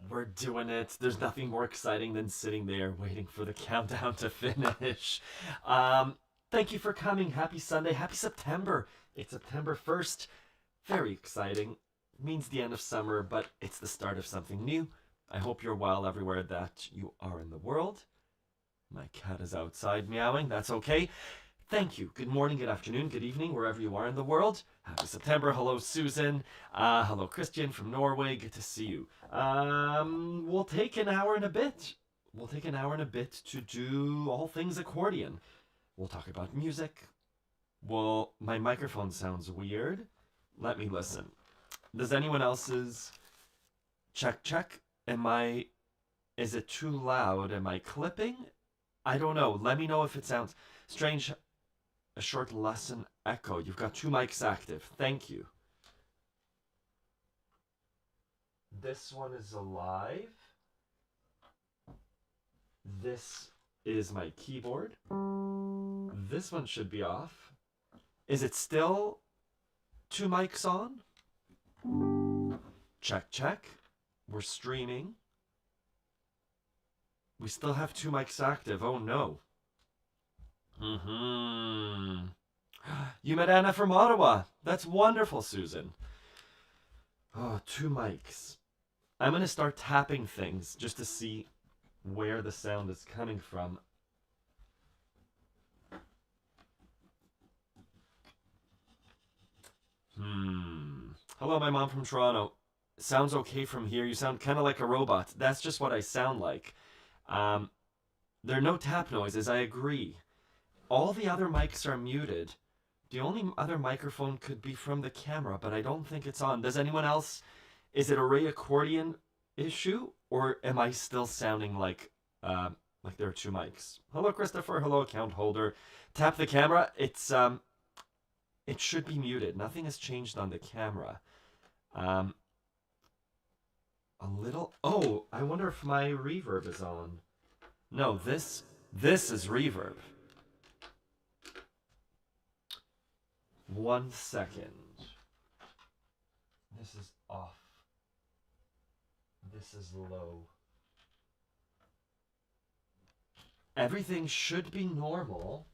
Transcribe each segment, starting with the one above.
We're doing it. There's nothing more exciting than sitting there waiting for the countdown to finish. Thank you for coming. Happy Sunday. Happy September. It's September 1st. Very exciting. Means the end of summer, but it's the start of something new. I hope you're well everywhere that you are in the world. My cat is outside meowing. That's okay. Thank you. Good morning, good afternoon, good evening, wherever you are in the world. Happy September. Hello, Susan. Hello, Christian from Norway. Good to see you. We'll take an hour and a bit. We'll take an hour and a bit to do all things accordion. We'll talk about music. Well, my microphone sounds weird. Let me listen. Does anyone else's... Check. Is it too loud? Am I clipping? I don't know. Let me know if it sounds strange. A short lesson echo. You've got 2 mics active. Thank you. This one is alive. This is my keyboard. This one should be off. Is it still 2 mics on? Check. We're streaming. We still have 2 mics active. Oh no. You met Anna from Ottawa. That's wonderful, Susan. Oh, 2 mics. I'm going to start tapping things just to see where the sound is coming from. Hello, my mom from Toronto. Sounds okay from here. You sound kind of like a robot. That's just what I sound like. There are no tap noises, I agree. All the other mics are muted. The only other microphone could be from the camera, but I don't think it's on. Does anyone else... Is it a Ray accordion issue? Or am I still sounding like there are 2 mics? Hello, Christopher. Hello, account holder. Tap the camera. It's... It should be muted. Nothing has changed on the camera. A little... Oh, I wonder if my reverb is on. No, this is reverb. 1 second. This is off. This is low. Everything should be normal.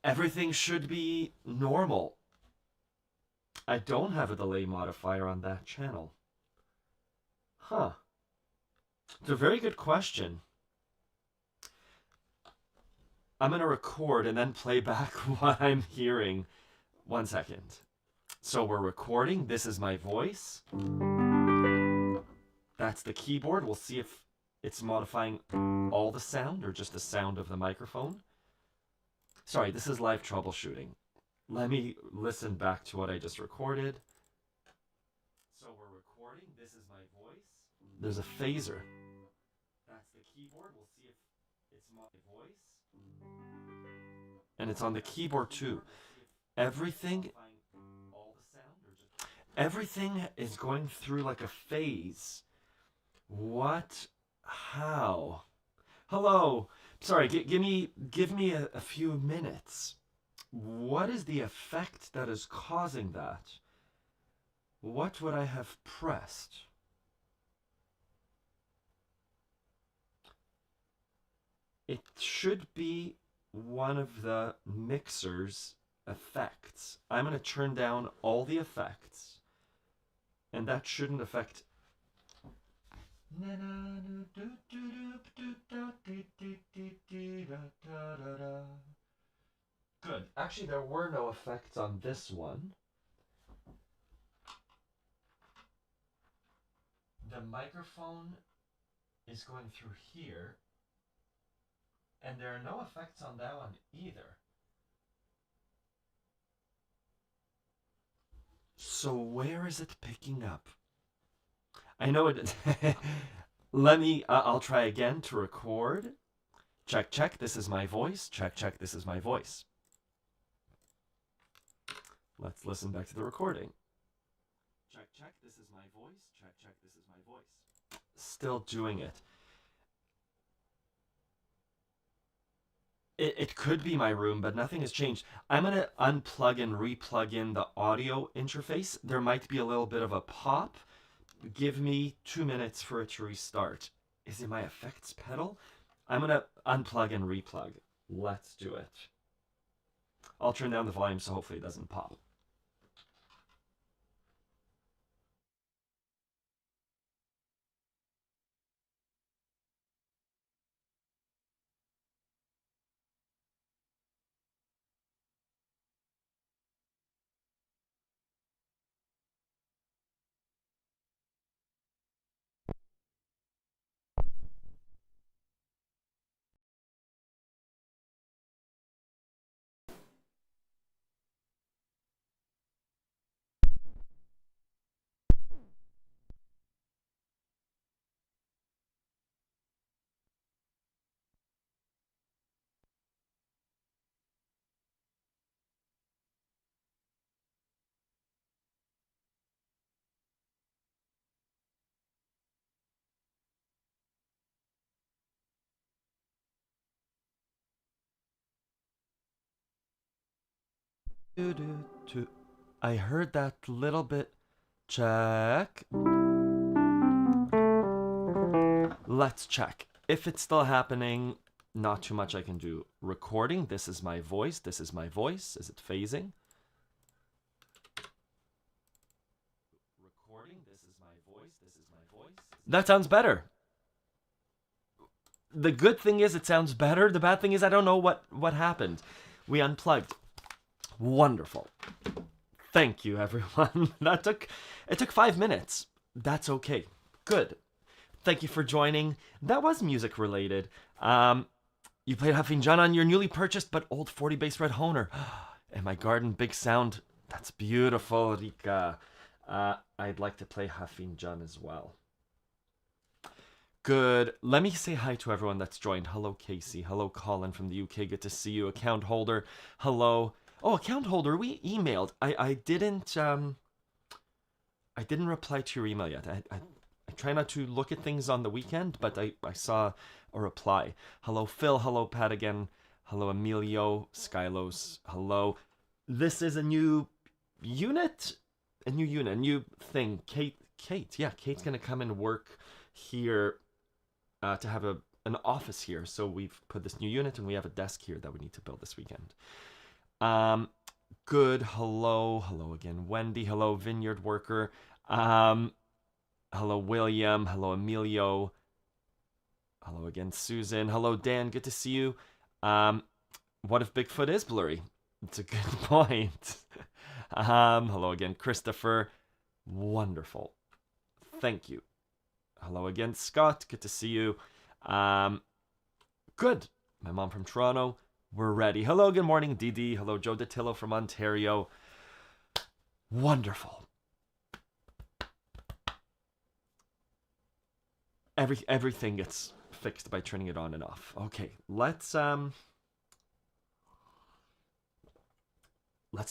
Everything should be normal. I don't have a delay modifier on that channel. Huh. It's a very good question. I'm going to record and then play back what I'm hearing. 1 second. So we're recording. This is my voice. That's the keyboard. We'll see if it's modifying all the sound or just the sound of the microphone. Sorry, this is live troubleshooting. Let me listen back to what I just recorded. So we're recording. This is my voice. There's a phaser. That's the keyboard. We'll see if it's my voice. And it's on the keyboard too. Everything is going through like a phase. What? How? Hello. Sorry, give me a few minutes. What is the effect that is causing that? What would I have pressed? It should be one of the mixer's effects. I'm going to turn down all the effects, and that shouldn't affect. Good. Actually, there were no effects on this one. The microphone is going through here, and there are no effects on that one either. So where is it picking up? I know it. Let me, I'll try again to record. Check, check, this is my voice. Check, check, this is my voice. Let's listen back to the recording. Check, check, this is my voice. Check, check, this is my voice. Still doing it. It could be my room, but nothing has changed. I'm going to unplug and replug in the audio interface. There might be a little bit of a pop. Give me 2 minutes for it to restart. Is it my effects pedal? I'm going to unplug and replug. Let's do it. I'll turn down the volume so hopefully it doesn't pop. I heard that little bit. Check. Let's check. If it's still happening, not too much I can do. Recording, this is my voice. This is my voice. Is it phasing? Recording, this is my voice. This is my voice. That sounds better. The good thing is it sounds better. The bad thing is I don't know what happened. We unplugged. Wonderful. Thank you, everyone. It took 5 minutes. That's okay. Good. Thank you for joining. That was music related. You played Ha Finjan on your newly purchased but old 40 bass red Honer. And my garden big sound. That's beautiful, Rika. I'd like to play Ha Finjan as well. Good. Let me say hi to everyone that's joined. Hello, Casey. Hello, Colin from the UK. Good to see you. Account holder. Hello. Oh, account holder. We emailed. I didn't reply to your email yet. I try not to look at things on the weekend, but I saw a reply. Hello, Phil. Hello, Pat again. Hello, Emilio. Skylos. Hello. This is a new unit. A new thing. Kate. Yeah, Kate's going to come and work here to have an office here. So we've put this new unit and we have a desk here that we need to build this weekend. Good. Hello again, Wendy. Hello, Vineyard Worker. Hello, William. Hello, Emilio. Hello again, Susan. Hello, Dan. Good to see you. What if Bigfoot is blurry? It's a good point. Hello again, Christopher. Wonderful. Thank you. Hello again, Scott. Good to see you. Good. My mom from Toronto. We're ready. Hello, good morning, Dee. Hello, Joe DeTillo from Ontario. Wonderful. Everything gets fixed by turning it on and off. Okay, let's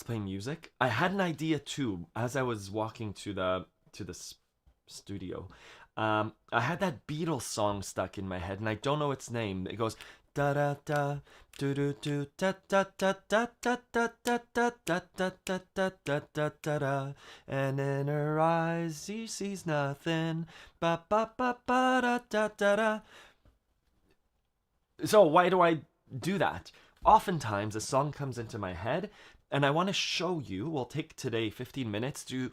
play music. I had an idea too as I was walking to the studio. I had that Beatles song stuck in my head, and I don't know its name. It goes da da da do do do da da da da da da da da da da da da da da da, and in her eyes she sees nothing. Ba ba ba ba da da da da. So why do I do that? Oftentimes a song comes into my head, and I want to show you. We'll take today 15 minutes to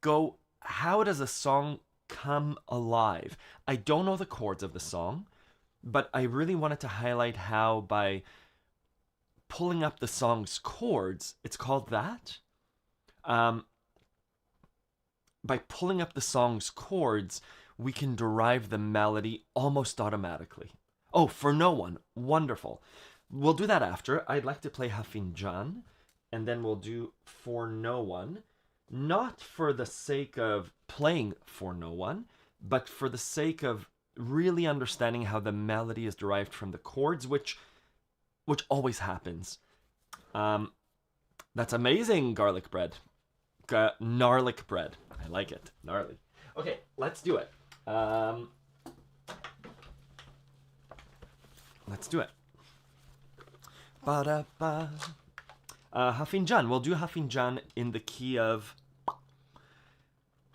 go. How does a song come alive? I don't know the chords of the song, but I really wanted to highlight how by pulling up the song's chords, it's called that. By pulling up the song's chords, we can derive the melody almost automatically. Oh, For No One. Wonderful. We'll do that after. I'd like to play Ha Finjan, and then we'll do For No One. Not for the sake of playing For No One, but for the sake of really understanding how the melody is derived from the chords, which always happens. That's amazing, garlic bread. Gnarlic bread. I like it. Gnarly. Okay, let's do it. Let's do it. Ba-da-ba. Ha Finjan. We'll do Ha Finjan in the key of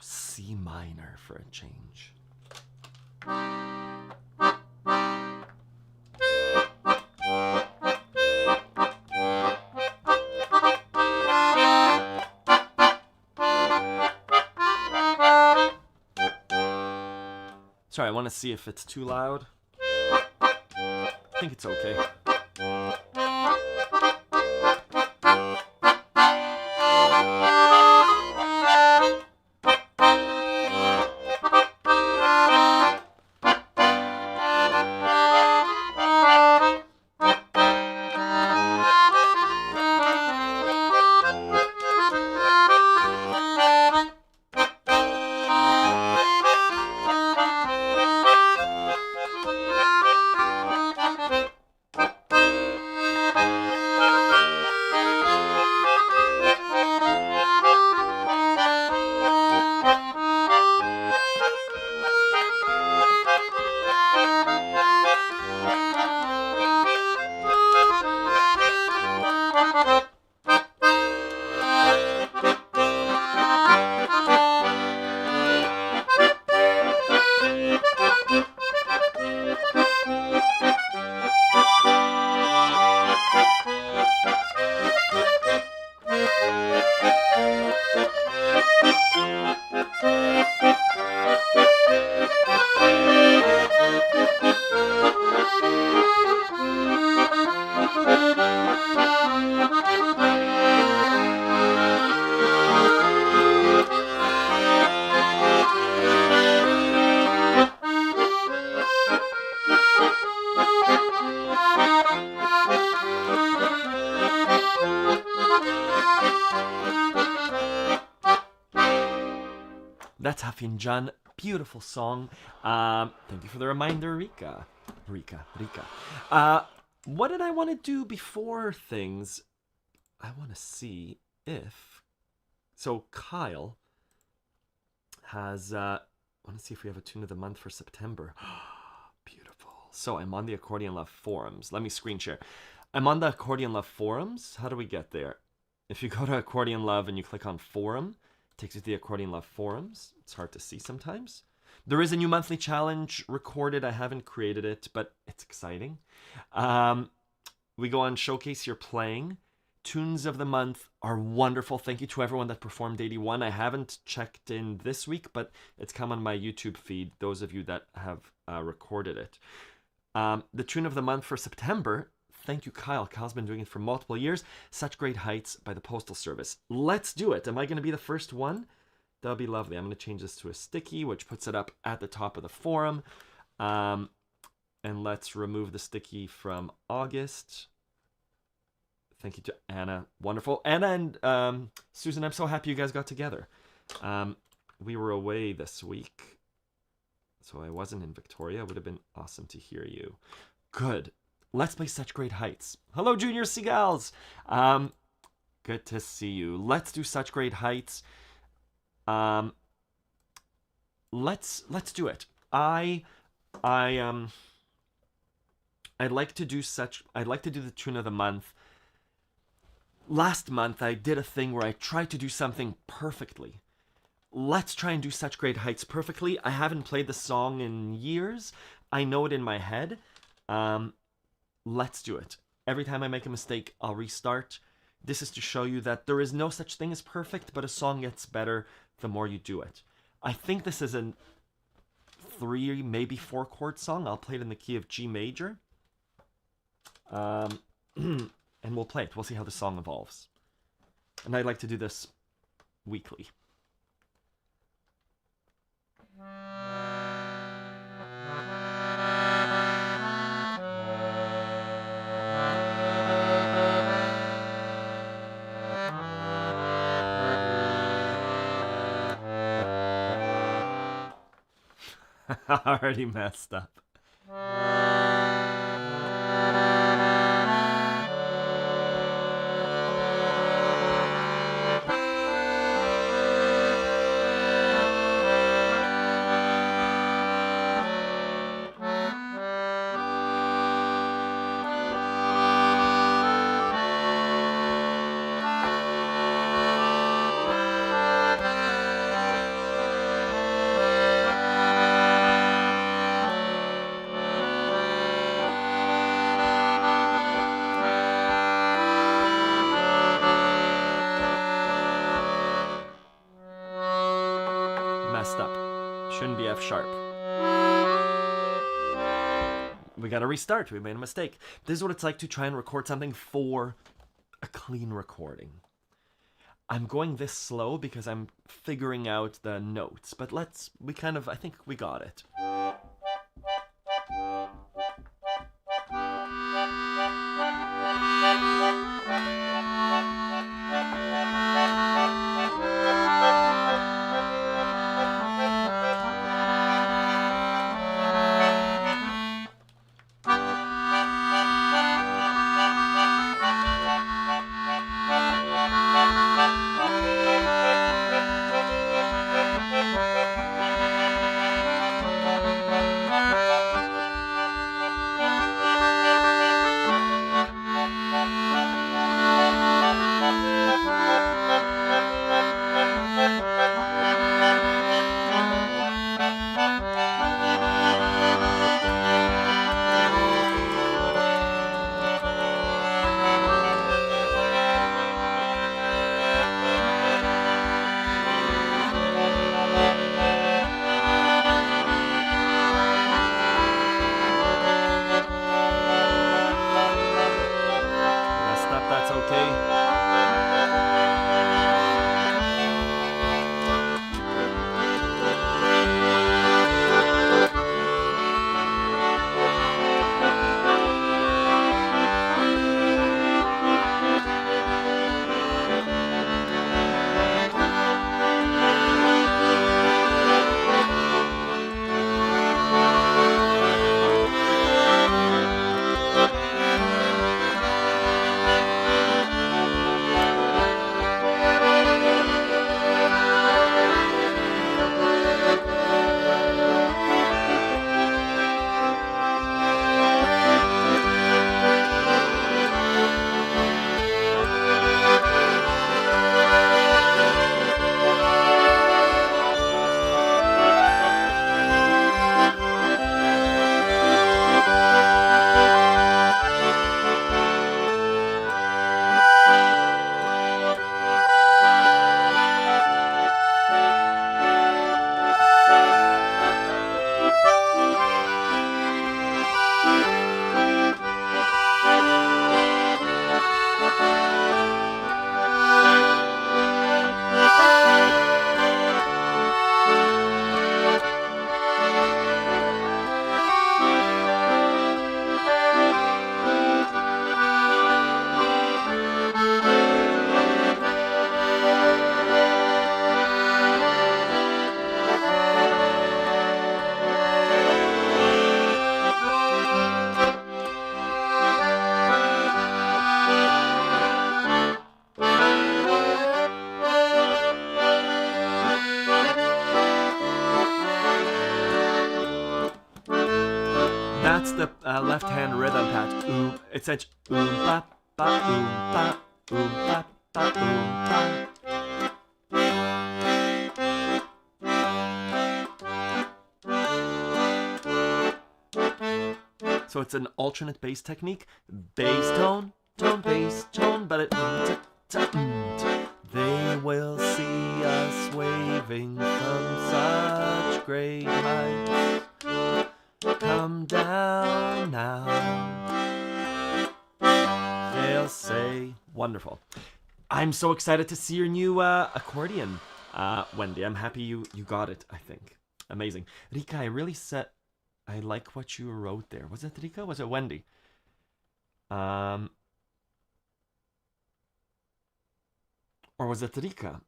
C minor for a change. Sorry, I want to see if it's too loud. I think it's okay. That's Ha Finjan. Beautiful song. Thank you for the reminder, Rika. What did I want to do before things? I want to see if... So Kyle has... I want to see if we have a tune of the month for September. Beautiful. So I'm on the Accordion Love forums. Let me screen share. I'm on the Accordion Love forums. How do we get there? If you go to Accordion Love and you click on forum, it takes you to the Accordion Love forums. It's hard to see sometimes. There is a new monthly challenge recorded. I haven't created it, but it's exciting. We go on Showcase Your Playing, tunes of the month are wonderful. Thank you to everyone that performed 81. I haven't checked in this week, but it's come on my YouTube feed, those of you that have recorded it. The tune of the month for September, thank you, Kyle. Kyle's been doing it for multiple years. Such Great Heights by the Postal Service. Let's do it. Am I going to be the first one? That'll be lovely. I'm going to change this to a sticky, which puts it up at the top of the forum. And let's remove the sticky from August. Thank you to Anna. Wonderful. Anna and Susan, I'm so happy you guys got together. We were away this week, so I wasn't in Victoria. It would have been awesome to hear you. Good. Let's play Such Great Heights. Hello, Junior Seagulls. Good to see you. Let's do Such Great Heights. Let's do it. I'd like to do the tune of the month. Last month I did a thing where I tried to do something perfectly. Let's try and do Such Great Heights perfectly. I haven't played the song in years. I know it in my head. Let's do it. Every time I make a mistake, I'll restart. This is to show you that there is no such thing as perfect, but a song gets better the more you do it. I think this is a 3, maybe 4 chord song. I'll play it in the key of G major. And we'll play it. We'll see how the song evolves. And I'd like to do this weekly. Already messed up. Shouldn't be F sharp. We gotta restart. We made a mistake. This is what it's like to try and record something for a clean recording. I'm going this slow because I'm figuring out the notes, but I think we got it. that's the left hand rhythm patch. It's such ba ba ba ba ba ba. So it's an alternate bass technique. Bass tone, tone, bass tone, but it. They will see us waving from such great heights. Come down now. They'll say, wonderful. I'm so excited to see your new accordion, Wendy. I'm happy you got it, I think. Amazing. Rika, I like what you wrote there. Was it Rika? Was it Wendy? Or was it Rika?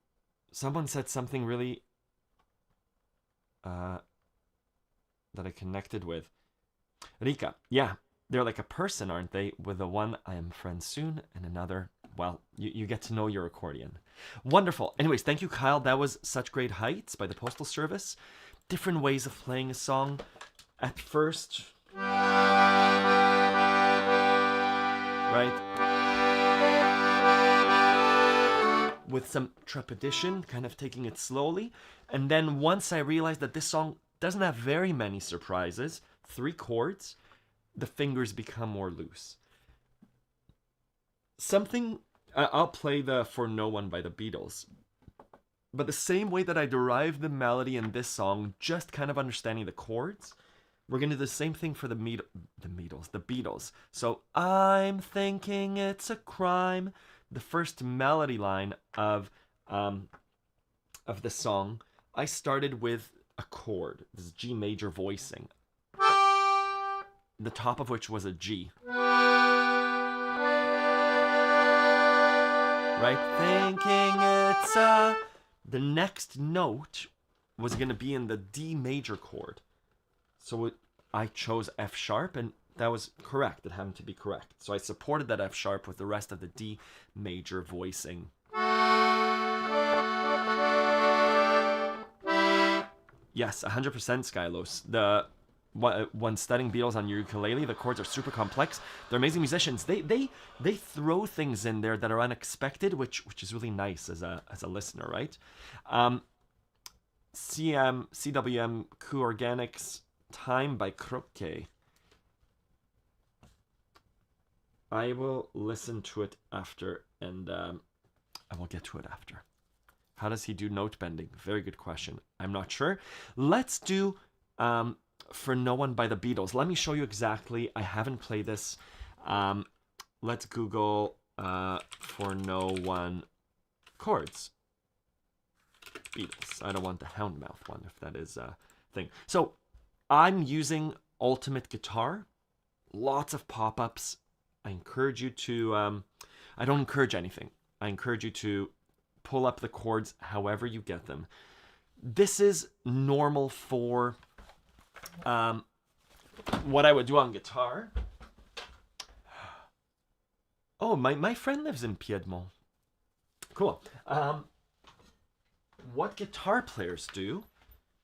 Someone said something really that I connected with. Rika, yeah, they're like a person, aren't they? With the one, I am friends soon, and another, well, you get to know your accordion. Wonderful. Anyways, thank you, Kyle. That was Such Great Heights by the Postal Service. Different ways of playing a song. At first, right, with some trepidation, kind of taking it slowly. And then once I realized that this song doesn't have very many surprises, 3 chords, the fingers become more loose. I'll play the For No One by the Beatles. But the same way that I derived the melody in this song, just kind of understanding the chords, we're going to do the same thing for the Beatles. So I'm thinking it's a crime. The first melody line of the song, I started with a chord. This is G major voicing. The top of which was a G. Right? Thinking it's a... The next note was going to be in the D major chord. So I chose F sharp, and that was correct. It happened to be correct. So I supported that F sharp with the rest of the D major voicing. Yes, 100% Skylos. When studying Beatles on your ukulele, the chords are super complex. They're amazing musicians. They throw things in there that are unexpected, which is really nice as a listener, right? CWM Q Organics Time by Croquet. I will listen to it after, and I will get to it after. How does he do note bending? Very good question. I'm not sure. Let's do For No One by the Beatles. Let me show you exactly. I haven't played this. Let's Google For No One chords. Beatles. I don't want the Houndmouth one, if that is a thing. So I'm using Ultimate Guitar. Lots of pop-ups. I encourage you to... I don't encourage anything. I encourage you to pull up the chords however you get them. This is normal for what I would do on guitar. Oh, my friend lives in Piedmont. Cool. What guitar players do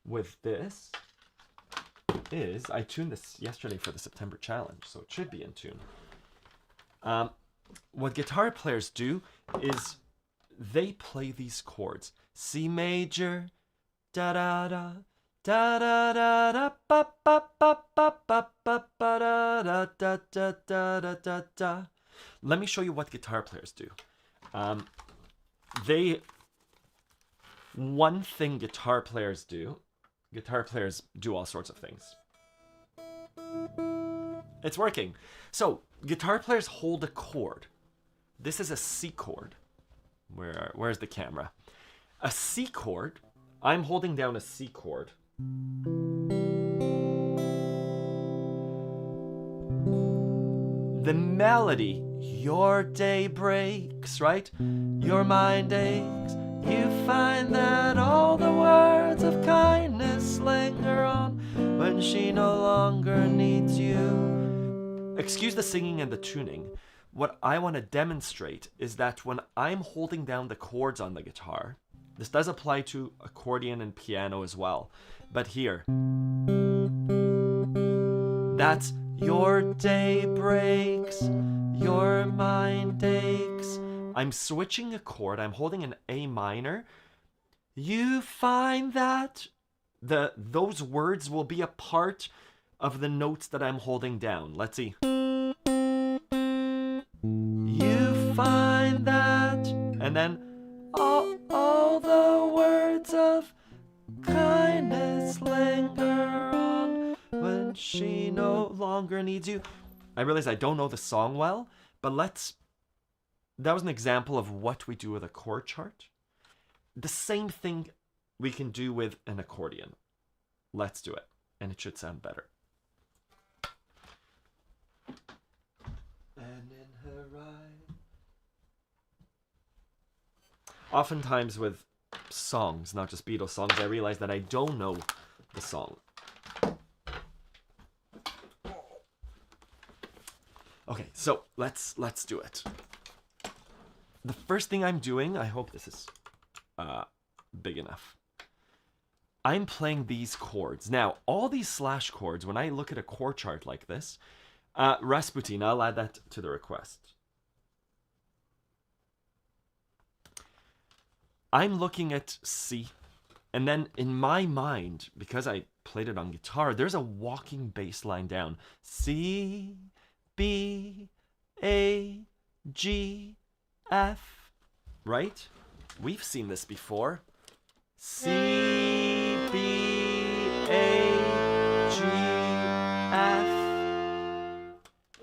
with this is, I tuned this yesterday for the September challenge, so it should be in tune. What guitar players do is they play these chords. C major, da da da, da da da da, ba ba ba ba ba ba ba da da da da da da da. Let me show you what guitar players do. One thing guitar players do all sorts of things. It's working. So guitar players hold a chord. This is a C chord. Where's the camera? A C chord. I'm holding down a C chord. The melody, your day breaks, right? Your mind aches. You find that all the words of kindness linger on when she no longer needs you. Excuse the singing and the tuning. What I want to demonstrate is that when I'm holding down the chords on the guitar, this does apply to accordion and piano as well, but here, that's Your day breaks, your mind aches. I'm switching a chord. I'm holding an A minor. You find that those words will be a part of the notes that I'm holding down. Let's see. You find that, and then all the words of kindness linger on when she no longer needs you. I realize I don't know the song well, but that was an example of what we do with a chord chart. The same thing we can do with an accordion. Let's do it, and it should sound better. And in her eye. Oftentimes with songs, not just Beatles songs, I realize that I don't know the song. Okay, so let's do it. The first thing I'm doing, I hope this is big enough. I'm playing these chords. Now, all these slash chords, when I look at a chord chart like this, Rasputin, I'll add that to the request. I'm looking at C, and then in my mind, because I played it on guitar, there's a walking bass line down. C, B, A, G, F, right? We've seen this before. C, B, A, G, F,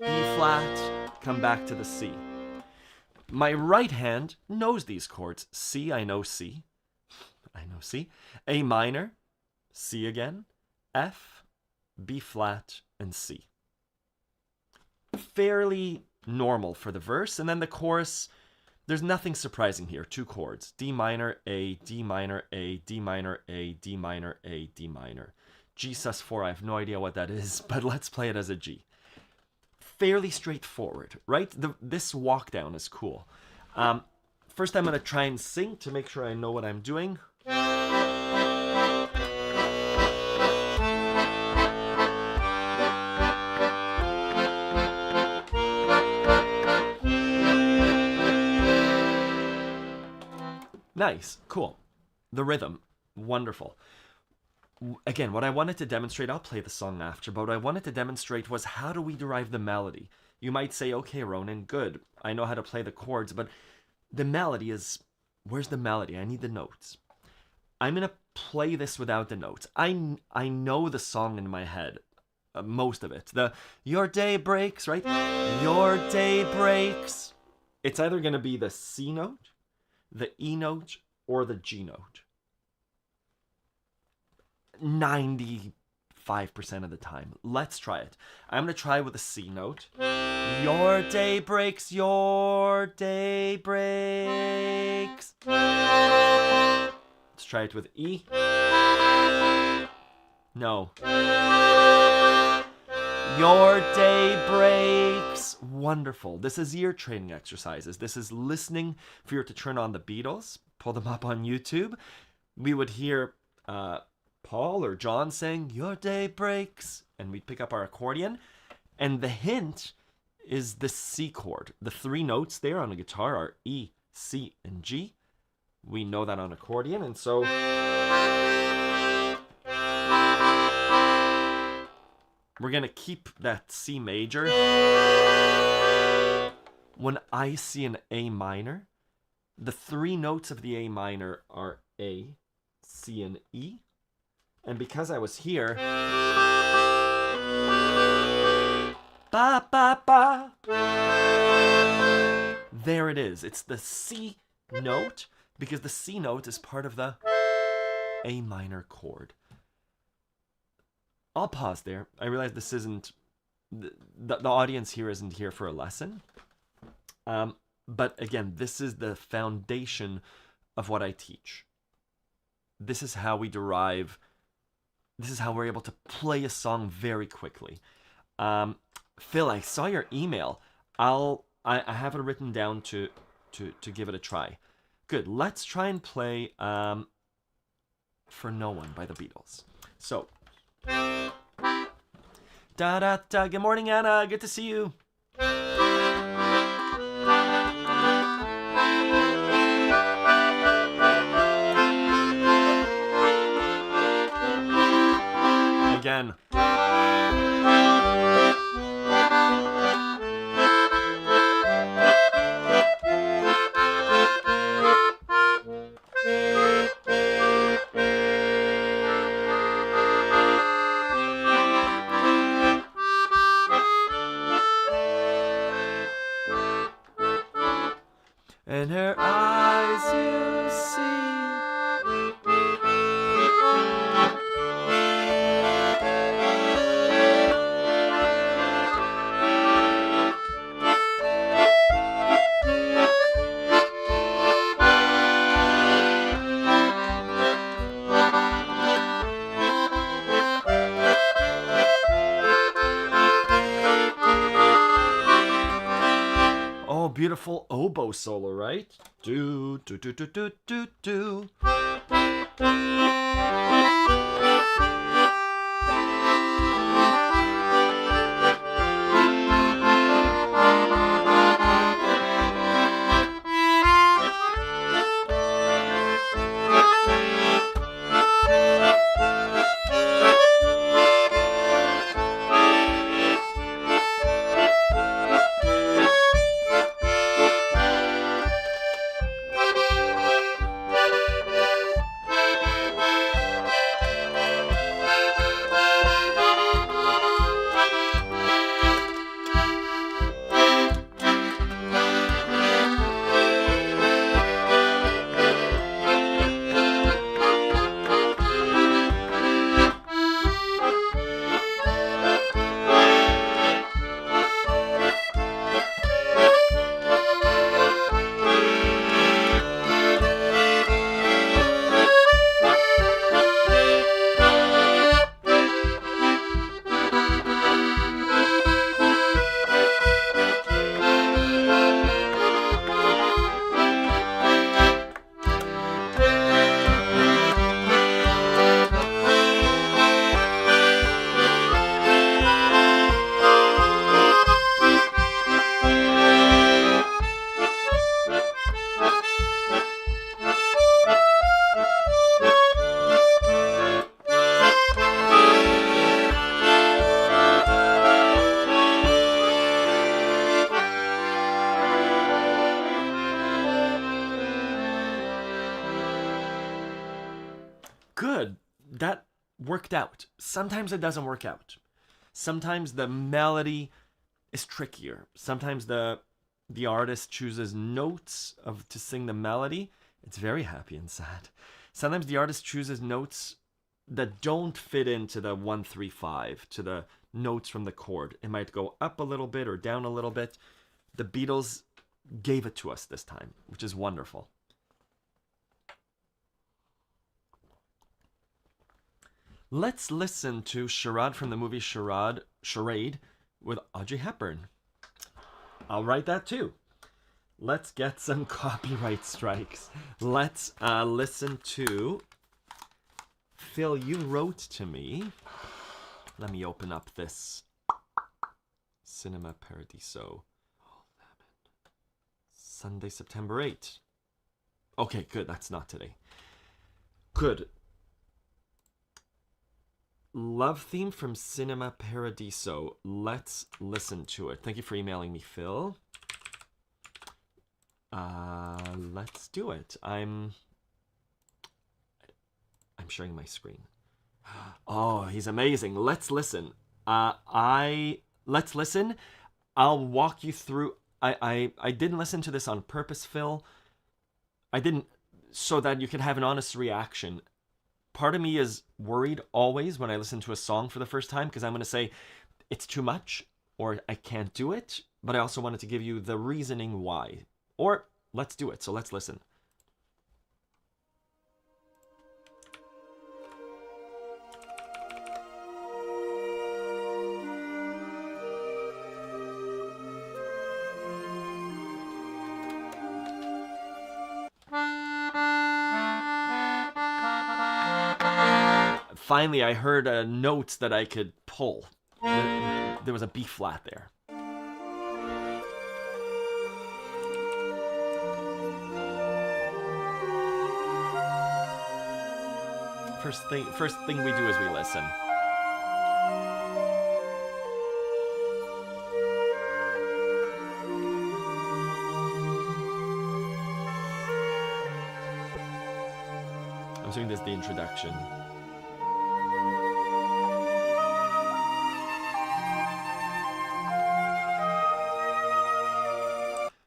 E flat, come back to the C. My right hand knows these chords. C, I know C. I know C. A minor, C again, F, B flat, and C. Fairly normal for the verse, and then the chorus, there's nothing surprising here. 2 chords, D minor, A, D minor, A, D minor, A, D minor, A, D minor. G sus4, I have no idea what that is, but let's play it as a G. Fairly straightforward, right? This walk down is cool. First I'm going to try and sing to make sure I know what I'm doing. Nice, cool. The rhythm, wonderful. Again, what I wanted to demonstrate, I'll play the song after, but what I wanted to demonstrate was how do we derive the melody? You might say, okay, Ronan, good. I know how to play the chords, but the melody is, where's the melody? I need the notes. I'm going to play this without the notes. I know the song in my head, most of it. Your day breaks, right? Your day breaks. It's either going to be the C note, the E note, or the G note. 95% of the time. Let's try it. I'm going to try with a C note. Your day breaks, your day breaks. Let's try it with E. No. Your day breaks. Wonderful. This is ear training exercises. This is listening for you to turn on the Beatles, pull them up on YouTube. We would hear Paul or John saying, your day breaks, and we'd pick up our accordion. And the hint is the C chord. The 3 notes there on the guitar are E, C, and G. We know that on accordion, and so we're going to keep that C major. When I see an A minor, the 3 notes of the A minor are A, C, and E. And because I was here, ba, ba, ba, there it is. It's the C note, because the C note is part of the A minor chord. I'll pause there. I realize this isn't, the audience here isn't here for a lesson. But again, this is the foundation of what I teach. This is how we derive. This is how we're able to play a song very quickly. Phil, I saw your email. I have it written down to give it a try. Good. Let's try and play For No One by the Beatles. So, Da da da. Good morning, Anna. Good to see you. Again. In her eyes you see. Oh, beautiful oboe solo, right? Do do do do do do do. Good. That worked out. Sometimes it doesn't work out. Sometimes the melody is trickier. Sometimes the artist chooses notes to sing the melody. It's very happy and sad. Sometimes the artist chooses notes that don't fit into the 1-3-5, to the notes from the chord. It might go up a little bit or down a little bit. The Beatles gave it to us this time, which is wonderful. Let's listen to Charade from the movie Charade with Audrey Hepburn. I'll write that too. Let's get some copyright strikes. Let's listen to... Phil, you wrote to me. Let me open up this Cinema Paradiso. Sunday, September 8th. Okay, good. That's not today. Good. Love theme from Cinema Paradiso. Let's listen to it. Thank you for emailing me, Phil. Let's do it. I'm sharing my screen. Oh, he's amazing. Let's listen. Let's listen. I'll walk you through. I didn't listen to this on purpose, Phil. I didn't, so that you can have an honest reaction. Part of me is worried always when I listen to a song for the first time, because I'm going to say it's too much or I can't do it, but I also wanted to give you the reasoning why. Or let's do it. So let's listen. Finally, I heard a note that I could pull. there was a B flat there. First thing we do is we listen. I'm assuming this is the introduction.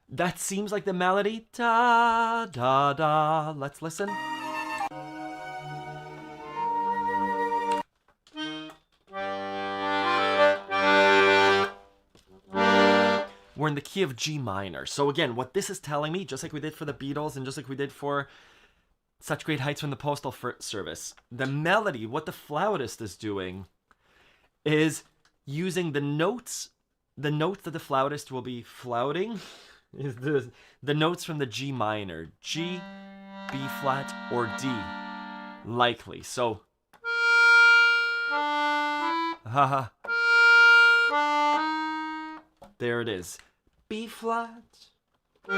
That seems like the melody. Da da da. Let's listen. We're in the key of G minor. So again, what this is telling me, just like we did for the Beatles and just like we did for Such Great Heights from the Postal Service, the melody, what the flautist is doing is using the notes that the flautist will be flouting is the notes from the G minor, G, B flat, or D, likely. So, haha, there it is. B flat. The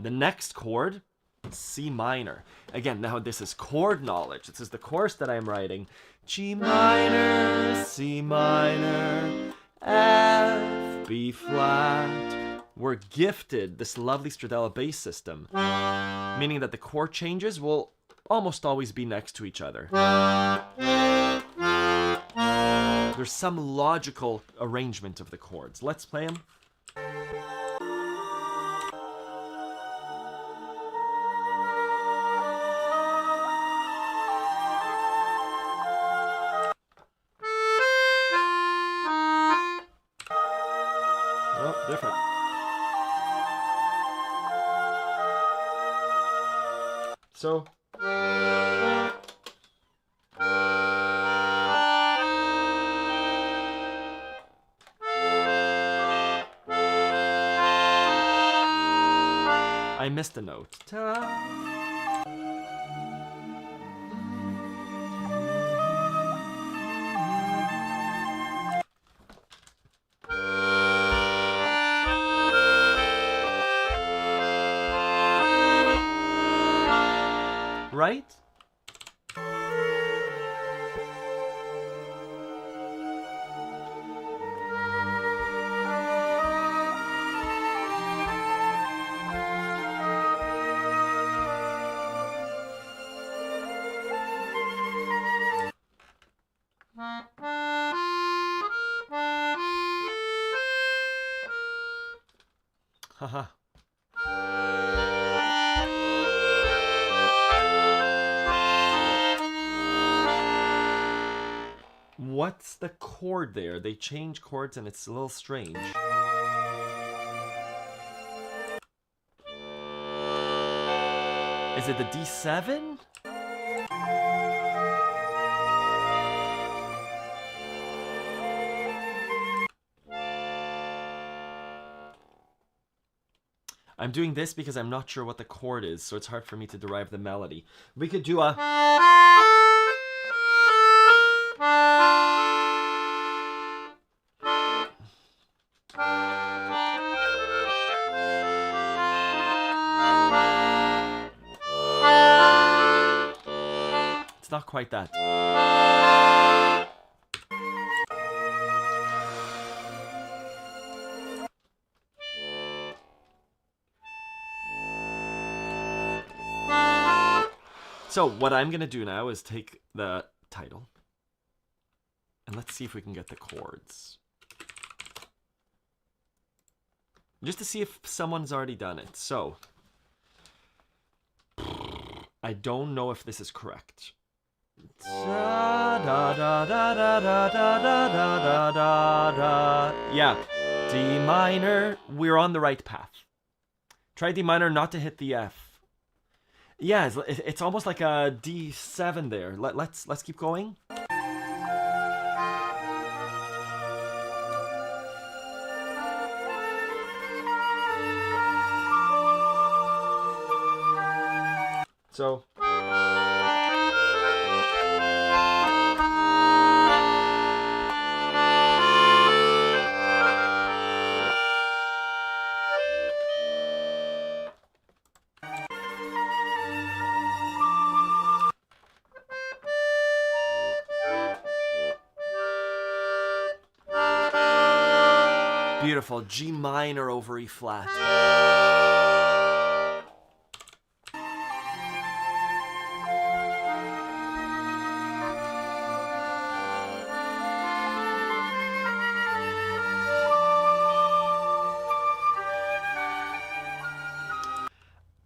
next chord, C minor. Again, now this is chord knowledge. This is the course that I'm writing. G minor, C minor, F, B flat. We're gifted this lovely Stradella bass system, meaning that the chord changes will almost always be next to each other. There's some logical arrangement of the chords. Let's play them. Oh, different. So, I missed a note. Right? Haha. What's the chord there? They change chords and it's a little strange. Is it the D7? I'm doing this because I'm not sure what the chord is, so it's hard for me to derive the melody. We could do a... It's not quite that. So what I'm going to do now is take the title and let's see if we can get the chords. Just to see if someone's already done it. So I don't know if this is correct. Yeah, D minor. We're on the right path. Try D minor not to hit the F. Yeah, it's almost like a D7 there. Let's keep going. So beautiful. G minor over E flat.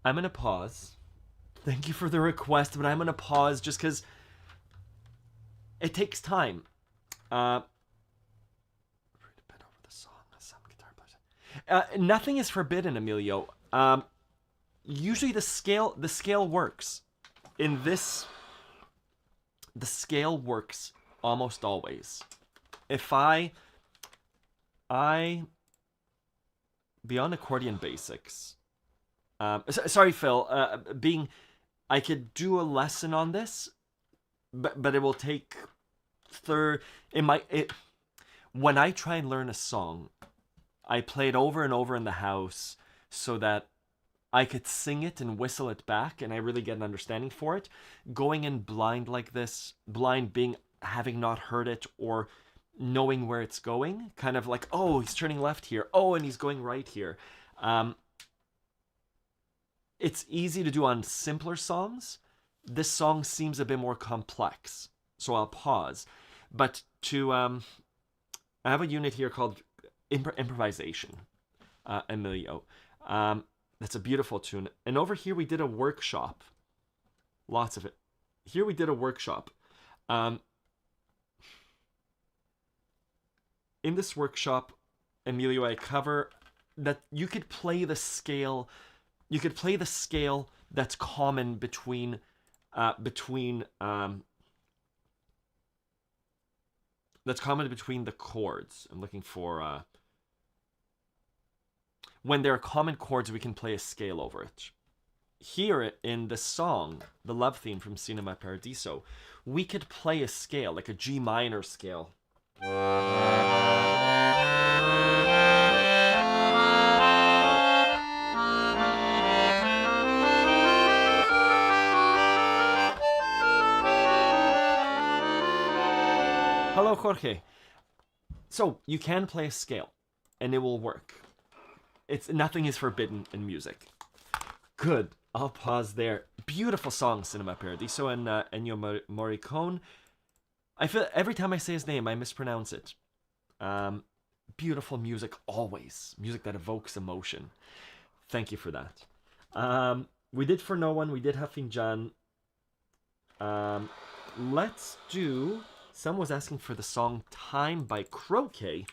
I'm going to pause. Thank you for the request, but I'm going to pause just because it takes time. Nothing is forbidden, Emilio. Usually the scale works. In this, the scale works almost always. If I beyond accordion basics. Sorry, Phil. I could do a lesson on this, but it will take when I try and learn a song, I play it over and over in the house so that I could sing it and whistle it back, and I really get an understanding for it. Going in blind like this, blind being having not heard it or knowing where it's going, kind of like, oh, he's turning left here. Oh, and he's going right here. It's easy to do on simpler songs. This song seems a bit more complex, so I'll pause. But I have a unit here called Improvisation, Emilio. That's a beautiful tune. And over here we did a workshop. Lots of it. Here we did a workshop. In this workshop, Emilio, I cover that you could play the scale. You could play the scale that's common between the chords. I'm looking for when there are common chords, we can play a scale over it. Here in the song, the love theme from Cinema Paradiso, we could play a scale, like a G minor scale. Hello, Jorge. So you can play a scale, and it will work. Nothing is forbidden in music. Good. I'll pause there. Beautiful song, Cinema Paradiso, and Ennio Morricone. I feel every time I say his name, I mispronounce it. Beautiful music, always. Music that evokes emotion. Thank you for that. We did For No One. We did Ha Finjan. Let's do... Someone was asking for the song Time by Croquet.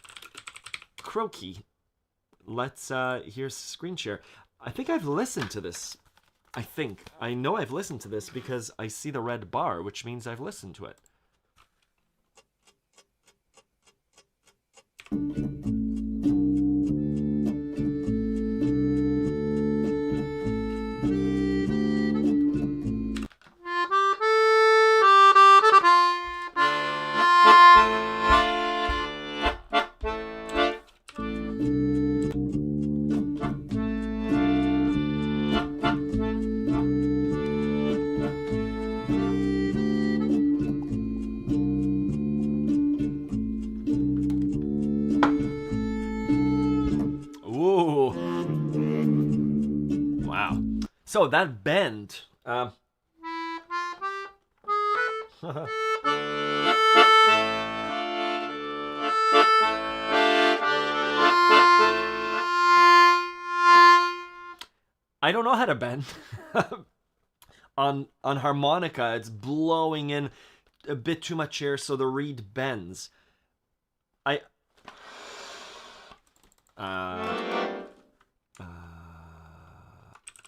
Let's, here's screen share. I think I've listened to this. I know I've listened to this because I see the red bar, which means I've listened to it. So that bend, I don't know how to bend. on harmonica, it's blowing in a bit too much air, so the reed bends.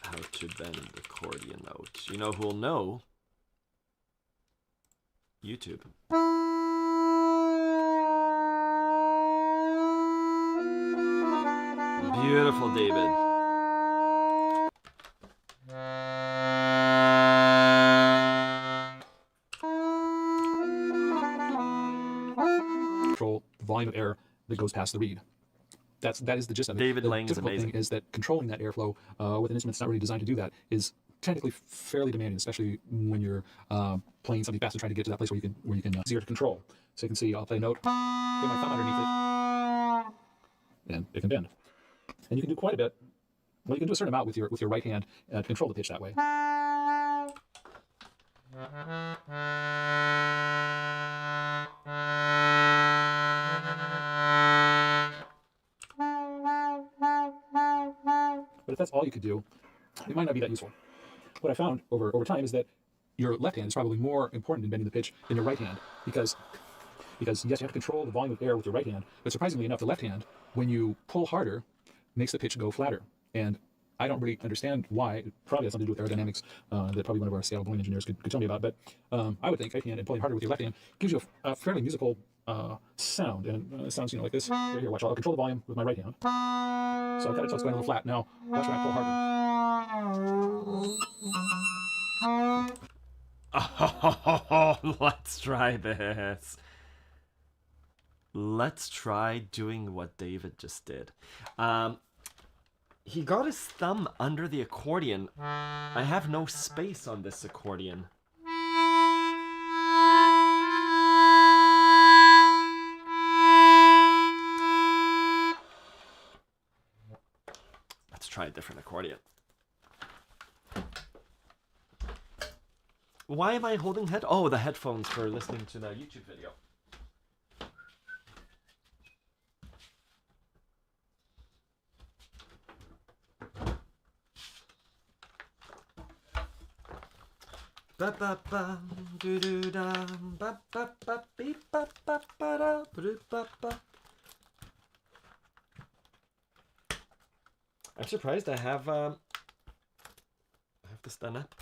How to bend the accordion note. You know who'll know? YouTube. Beautiful, David. Control the volume of air that goes past the reed. That is the gist of it. David Lang is amazing. The difficult thing is that controlling that airflow with an instrument that's not really designed to do that is technically fairly demanding, especially when you're playing something fast and trying to get to that place where you can easier to control. So you can see, I'll play a note, get my thumb underneath it, and it can bend. And you can do quite a bit. Well, you can do a certain amount with your right hand and control the pitch that way. But if that's all you could do, it might not be that useful. What I found over time is that your left hand is probably more important in bending the pitch than your right hand, because yes, you have to control the volume of air with your right hand, but surprisingly enough, the left hand, when you pull harder, makes the pitch go flatter. And I don't really understand why. It probably has something to do with aerodynamics that probably one of our Seattle Boeing engineers could tell me about. But I would think right hand and pulling harder with your left hand gives you a fairly musical sound. And it sounds, like this. Here, watch. I'll control the volume with my right hand. So I've got it till it's going a little flat. Now, watch when I pull harder. Oh, let's try this. Let's try doing what David just did. He got his thumb under the accordion. I have no space on this accordion. Let's try a different accordion. Why am I holding the headphones for listening to the YouTube video. I'm surprised I have this done up.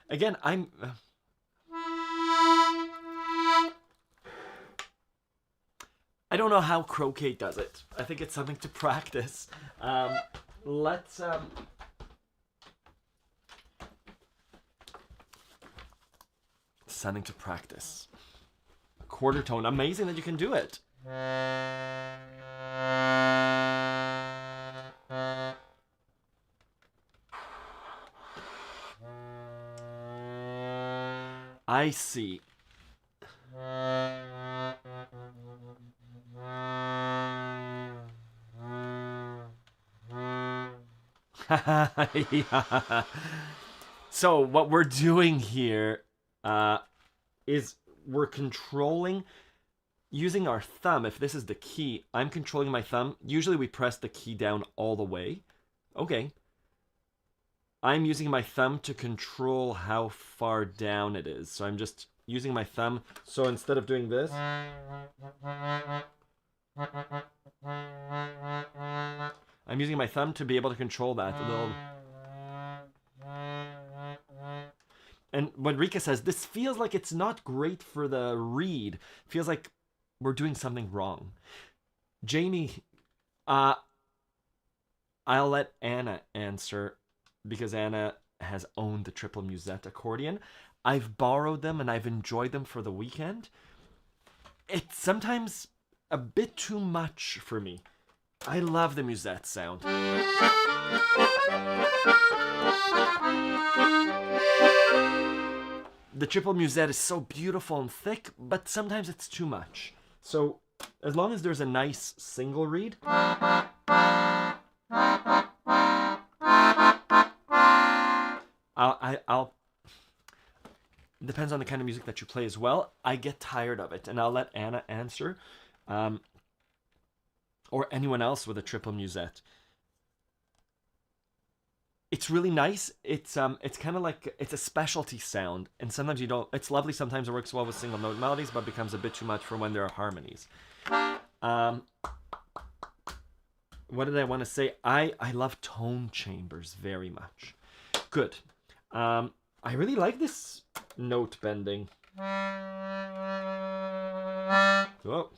Again, I don't know how croquet does it. I think it's something to practice. Let's something to practice. Quarter tone. Amazing that you can do it. I see. Yeah. So what we're doing here is we're controlling using our thumb. If this is the key, I'm controlling my thumb. Usually we press the key down all the way. Okay. I'm using my thumb to control how far down it is. So I'm just using my thumb. So instead of doing this, I'm using my thumb to be able to control that little. And when Rika says, this feels like it's not great for the reed, feels like we're doing something wrong. Jamie, I'll let Anna answer because Anna has owned the triple musette accordion. I've borrowed them and I've enjoyed them for the weekend. It's sometimes a bit too much for me. I love the musette sound. The triple musette is so beautiful and thick, but sometimes it's too much. So as long as there's a nice single reed, I'll depends on the kind of music that you play as well. I get tired of it, and I'll let Anna answer, or anyone else with a triple musette. It's really nice. It's kind of like it's a specialty sound, and sometimes you don't. It's lovely. Sometimes it works well with single note melodies, but becomes a bit too much for when there are harmonies. What did I want to say? I love tone chambers very much. Good. I really like this note bending. Oh.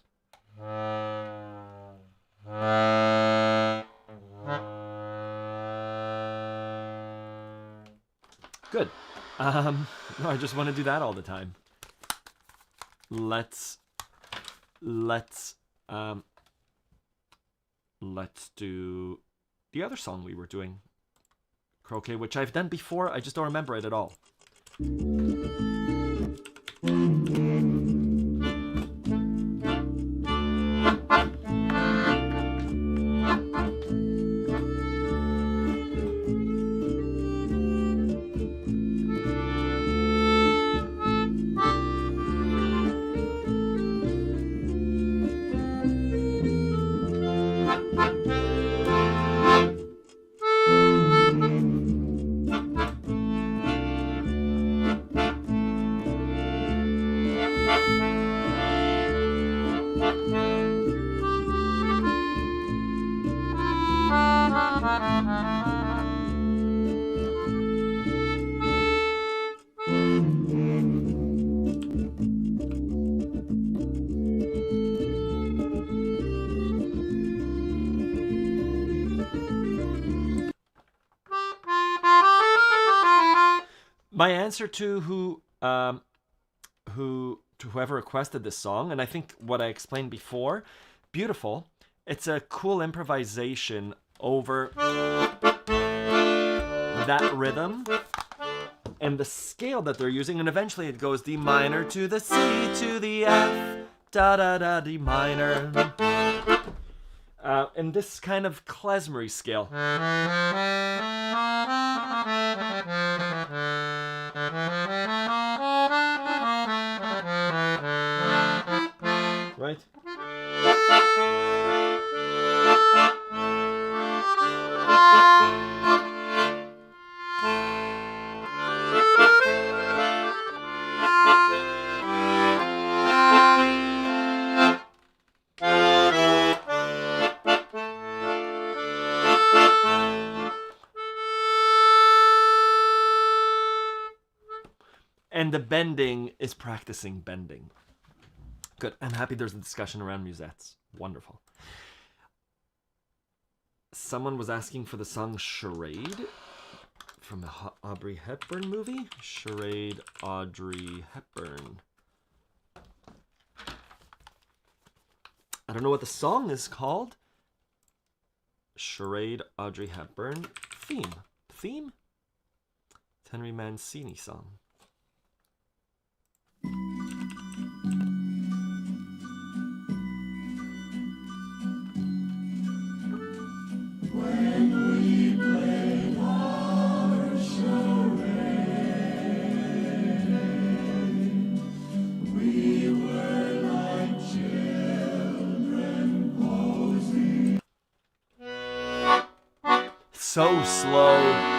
Good. No, I just want to do that all the time. Let's do the other song we were doing, Croquet, which I've done before. I just don't remember it at all. My answer to whoever requested this song, and I think what I explained before, beautiful. It's a cool improvisation over that rhythm and the scale that they're using, and eventually it goes D minor to the C to the F, da da da, D minor, and this kind of klezmery scale. Right? And the bending is practicing bending. Good. I'm happy there's a discussion around musettes. Wonderful. Someone was asking for the song Charade from the Audrey Hepburn movie. Charade, Audrey Hepburn. I don't know what the song is called. Charade, Audrey Hepburn. Theme. Theme? It's Henry Mancini song. So slow.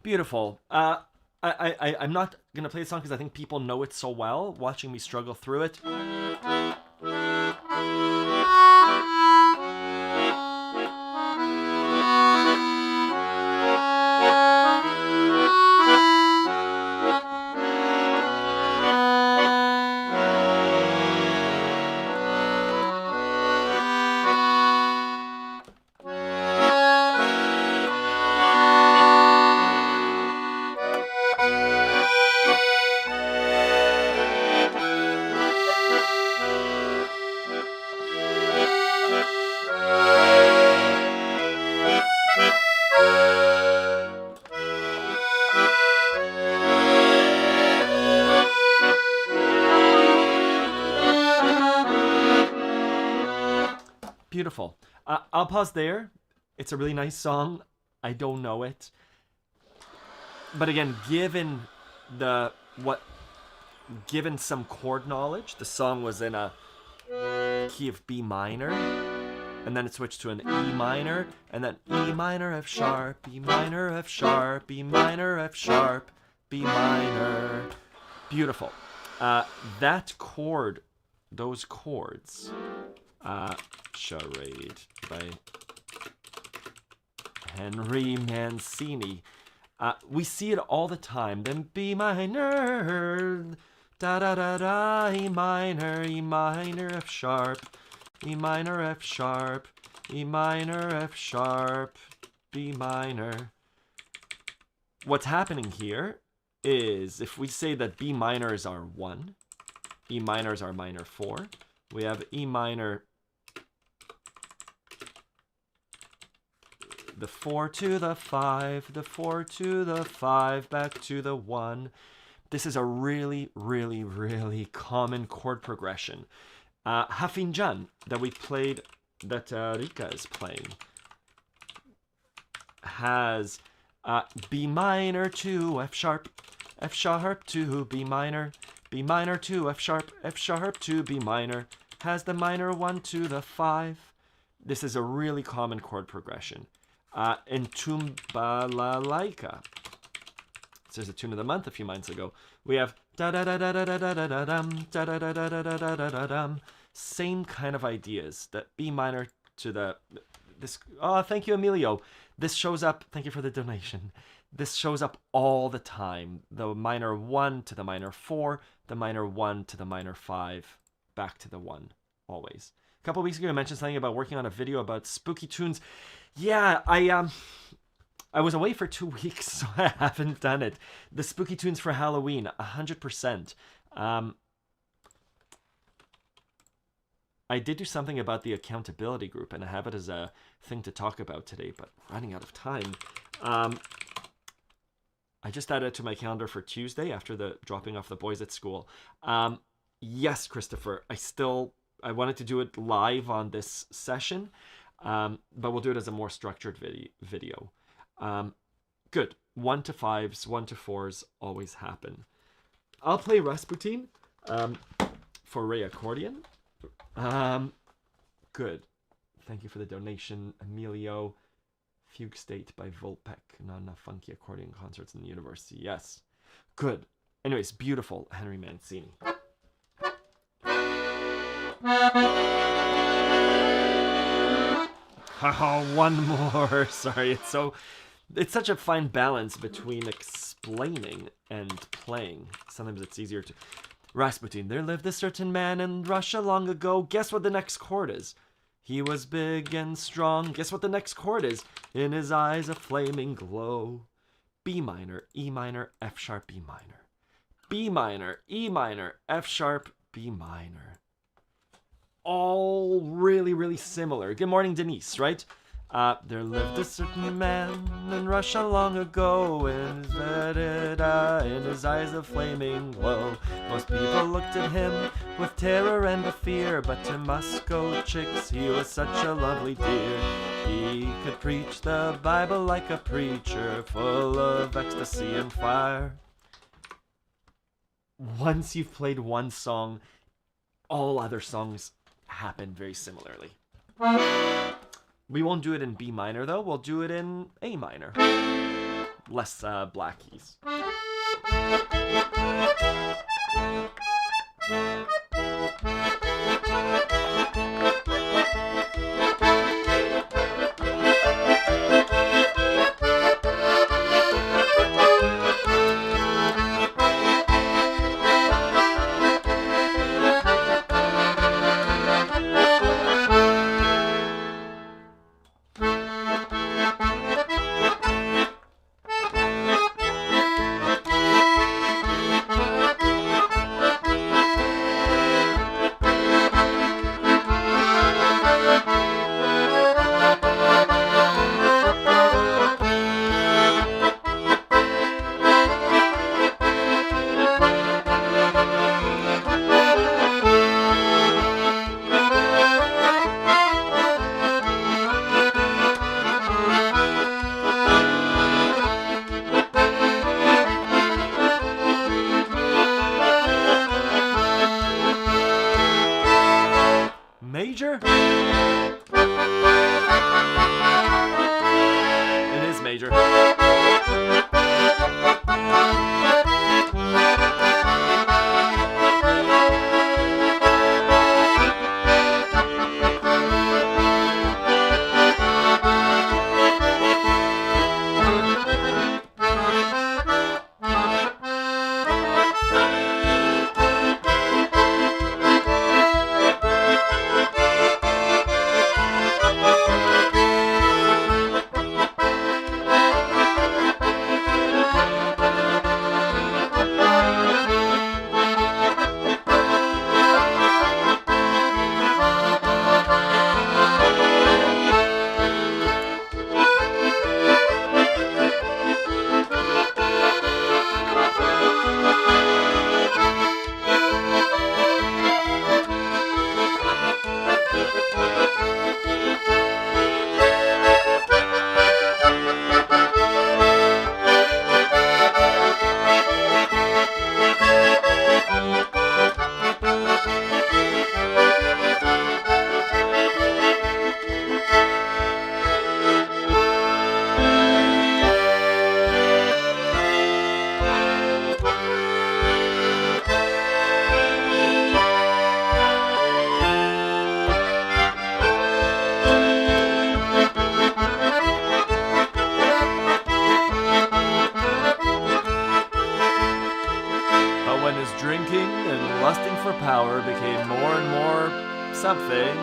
Beautiful. I'm not going to play the song because I think people know it so well, watching me struggle through it. Beautiful. I'll pause there. It's a really nice song. I don't know it. But again, given some chord knowledge, the song was in a key of B minor, and then it switched to an E minor, and then E minor, F sharp, B minor, F sharp, B minor, F sharp, B minor. Beautiful. That chord, those chords, Charade by Henry Mancini. We see it all the time. Then B minor, da da da da, E minor, F sharp, E minor, F sharp, E minor, F sharp, B minor. What's happening here is if we say that B minor is our 1, E minor is our minor 4, we have E minor, the 4 to the 5, the 4 to the 5, back to the 1. This is a really, really, really common chord progression. Ha Finjan that we played, that Rika is playing, has B minor to F sharp to B minor to F sharp to B minor, has the minor 1 to the 5. This is a really common chord progression. In Tumbalalaika, there's a tune of the month a few months ago. We have da da da da da da da da da dum da da da da da da da da da dum. Same kind of ideas. That B minor to the this. Oh, thank you, Emilio. This shows up. Thank you for the donation. This shows up all the time. The minor 1 to the minor 4, the minor 1 to the minor 5, back to the 1, always. A couple weeks ago, I mentioned something about working on a video about spooky tunes. Yeah, I was away for 2 weeks, so I haven't done it. The spooky tunes for Halloween, 100%. I did do something about the accountability group, and I have it as a thing to talk about today, but running out of time. I just added it to my calendar for Tuesday after the dropping off the boys at school. Yes, Christopher, I wanted to do it live on this session, but we'll do it as a more structured video. Good. 1 to 5s, 1 to 4s always happen. I'll play Rasputin for Ray Accordion. Good. Thank you for the donation, Emilio. Fugue State by Volpec. Not enough funky accordion concerts in the university. Yes. Good. Anyways, beautiful Henry Mancini. Oh, one more. Sorry, it's such a fine balance between explaining and playing. Sometimes it's easier to... Rasputin, there lived a certain man in Russia long ago. Guess what the next chord is? He was big and strong. Guess what the next chord is? In his eyes a flaming glow. B minor, E minor, F sharp, B minor. B minor, E minor, F sharp, B minor. All really, really similar. Good morning, Denise, right? There lived a certain man in Russia long ago, in his eyes a flaming glow. Most people looked at him with terror and a fear, but to Moscow chicks he was such a lovely dear. He could preach the Bible like a preacher, full of ecstasy and fire. Once you've played one song, all other songs happen very similarly. We won't do it in B minor, though. We'll do it in A minor. Less black keys. Major? It is major. something.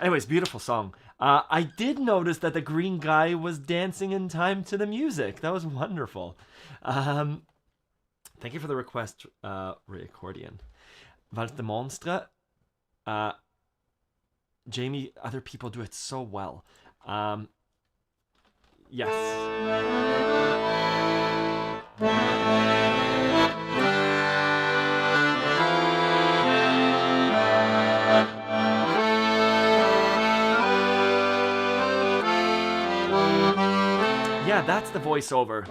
Anyways, beautiful song. I did notice that the green guy was dancing in time to the music. That was wonderful. Thank you for the request, Ray Accordion. Valse de Monstre. Jamie, other people do it so well. Yes. Yeah, that's the voiceover.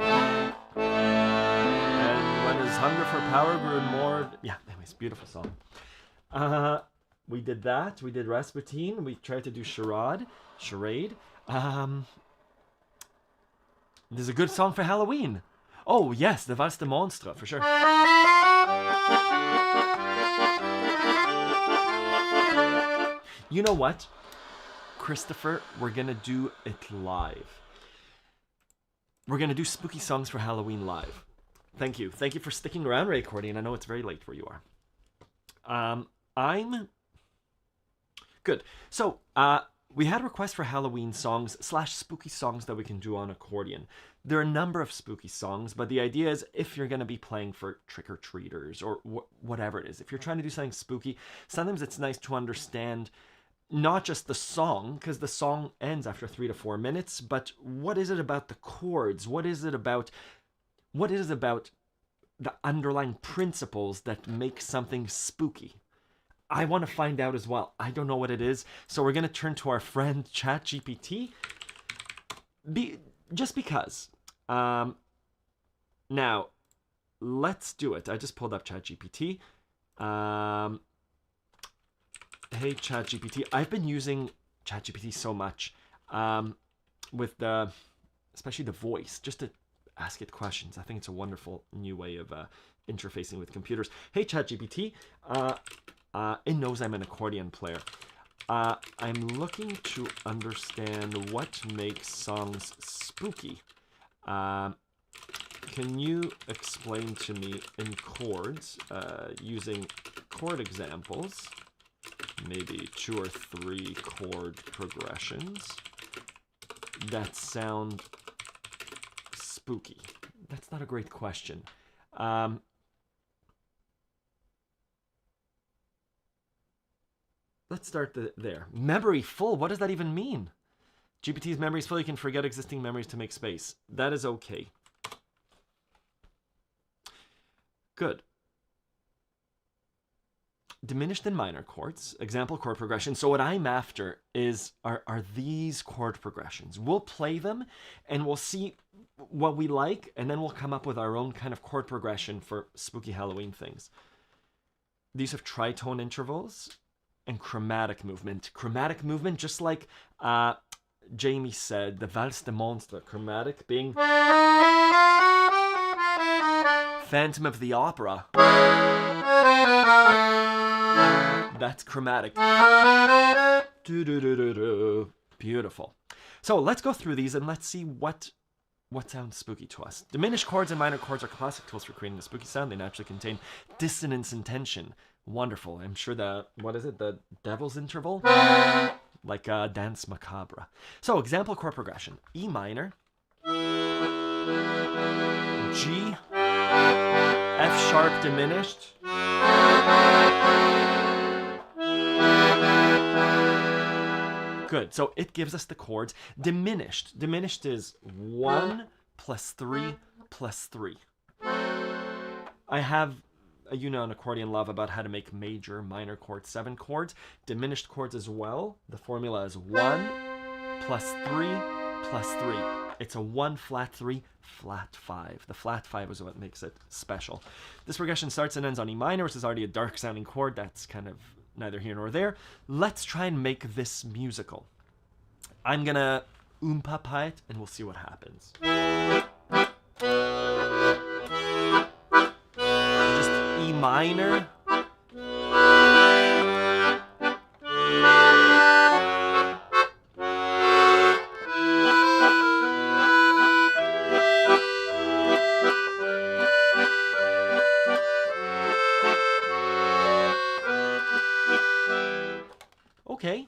And when his hunger for power grew more... Yeah, anyways, beautiful song. We did that. We did Rasputin. We tried to do Charade. There's a good song for Halloween. Oh, yes, the Valse de Monstre, for sure. You know what, Christopher? We're going to do it live. We're going to do spooky songs for Halloween live. Thank you. Thank you for sticking around, Ray Accordion. I know it's very late where you are. I'm... Good. So, we had requests for Halloween songs / spooky songs that we can do on accordion. There are a number of spooky songs, but the idea is if you're going to be playing for trick-or-treaters or whatever it is, if you're trying to do something spooky, sometimes it's nice to understand not just the song, because the song ends after 3 to 4 minutes, but what is it about the chords? What is it about the underlying principles that make something spooky? I want to find out as well. I don't know what it is. So we're going to turn to our friend ChatGPT. Just because. Now, let's do it. I just pulled up ChatGPT. Hey, ChatGPT. I've been using ChatGPT so much with especially the voice, just to ask it questions. I think it's a wonderful new way of interfacing with computers. Hey, ChatGPT. It knows I'm an accordion player. I'm looking to understand what makes songs spooky. Can you explain to me in chords, using chord examples, maybe 2 or 3 chord progressions that sound spooky? That's not a great question. Let's start there. Memory full. What does that even mean? GPT's memory is full. You can forget existing memories to make space. That is okay. Good. Diminished and minor chords. Example chord progression. So what I'm after are these chord progressions. We'll play them and we'll see what we like, and then we'll come up with our own kind of chord progression for spooky Halloween things. These have tritone intervals and chromatic movement. Chromatic movement, just like Jamie said, the Valse de Monstre. Chromatic being Phantom of the Opera. That's chromatic. Beautiful. So let's go through these and let's see what sounds spooky to us. Diminished chords and minor chords are classic tools for creating a spooky sound. They naturally contain dissonance and tension. Wonderful. I'm sure the devil's interval? Like Dance Macabre. So, example chord progression. E minor, G, F sharp diminished, good. So it gives us the chords. Diminished. Diminished is 1 plus 3 plus 3. I have an Accordion Love about how to make major, minor chords, 7 chords. Diminished chords as well. The formula is 1 plus 3 plus 3. It's a 1 flat 3 flat 5. The flat 5 is what makes it special. This progression starts and ends on E minor, which is already a dark sounding chord. That's kind of neither here nor there. Let's try and make this musical. I'm gonna oom-pa-pa it and we'll see what happens. E minor. Okay.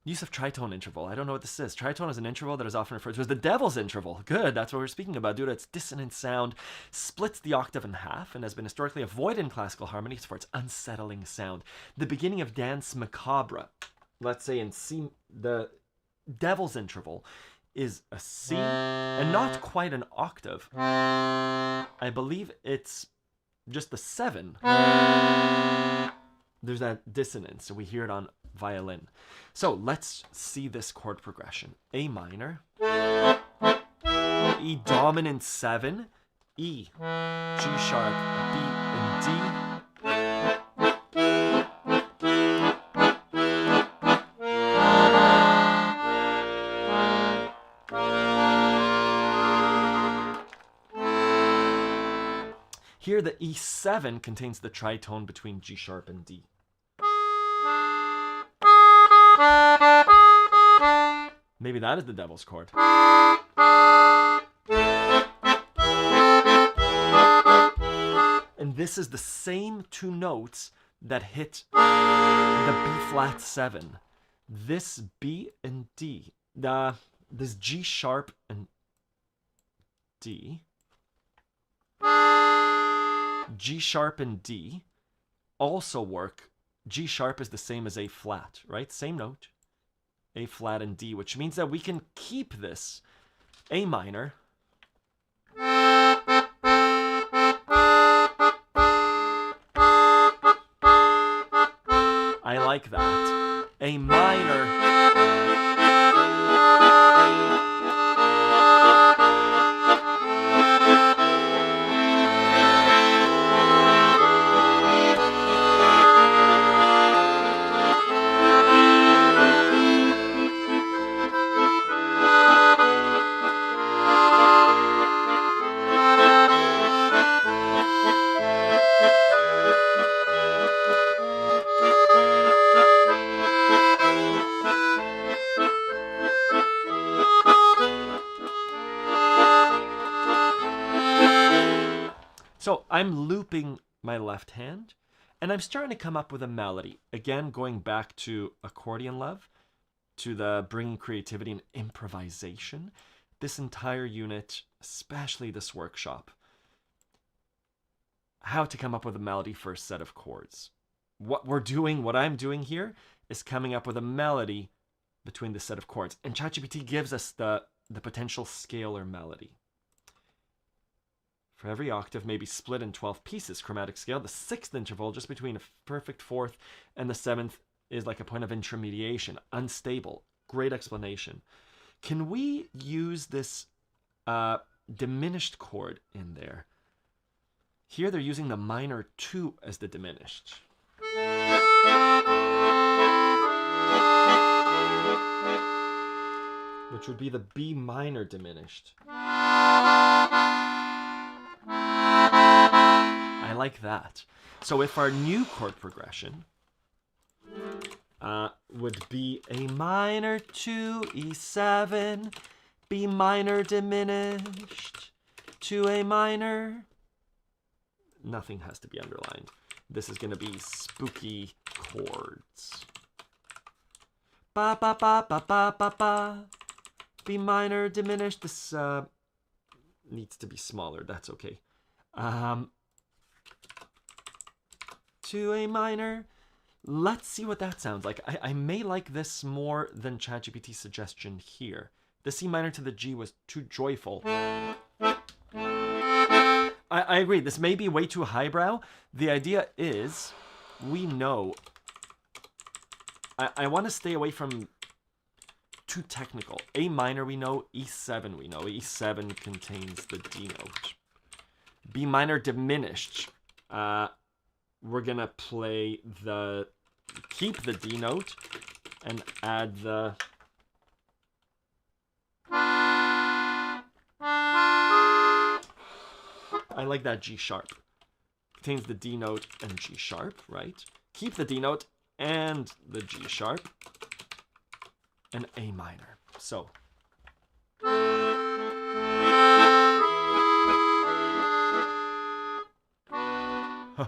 Use of tritone interval. I don't know what this is. Tritone is an interval that is often referred to as the devil's interval. Good, that's what we're speaking about. Due to its dissonant sound, splits the octave in half and has been historically avoided in classical harmonies for its unsettling sound. The beginning of Danse Macabre, let's say in C, the devil's interval is a C and not quite an octave. I believe it's just the 7. There's that dissonance, so we hear it on violin. So let's see this chord progression. A minor, E dominant 7, E, G sharp, B, and D. Here the E7 contains the tritone between G sharp and D. Maybe that is the devil's chord. And this is the same 2 notes that hit the B flat 7. This B and D. This G sharp and D. G sharp and D also work. G sharp is the same as A flat, right? Same note. A flat and D, which means that we can keep this A minor I like that. A minor So I'm looping my left hand, and I'm starting to come up with a melody. Again, going back to Accordion Love, to the bringing creativity and improvisation. This entire unit, especially this workshop, how to come up with a melody for a set of chords. What I'm doing here is coming up with a melody between the set of chords. And ChatGPT gives us the potential scalar melody. For every octave may be split in 12 pieces, chromatic scale. The 6th interval, just between a perfect 4th and the 7th, is like a point of intermediation, unstable. Great explanation. Can we use this diminished chord in there? Here they're using the minor 2 as the diminished. Which would be the B minor diminished. I like that. So if our new chord progression would be A minor 2, E7, B minor diminished, to A minor. Nothing has to be underlined. This is going to be spooky chords. Ba ba ba ba ba ba ba. B minor diminished. This needs to be smaller. That's okay. To A minor. Let's see what that sounds like. I may like this more than ChatGPT's suggestion here. The C minor to the G was too joyful. I agree. This may be way too highbrow. The idea is, we know. I want to stay away from too technical. A minor we know, E7 we know. E7 contains the D note. B minor diminished. We're going to play keep the D note and add the... I like that G sharp. Contains the D note and G sharp, right? Keep the D note and the G sharp and A minor. So.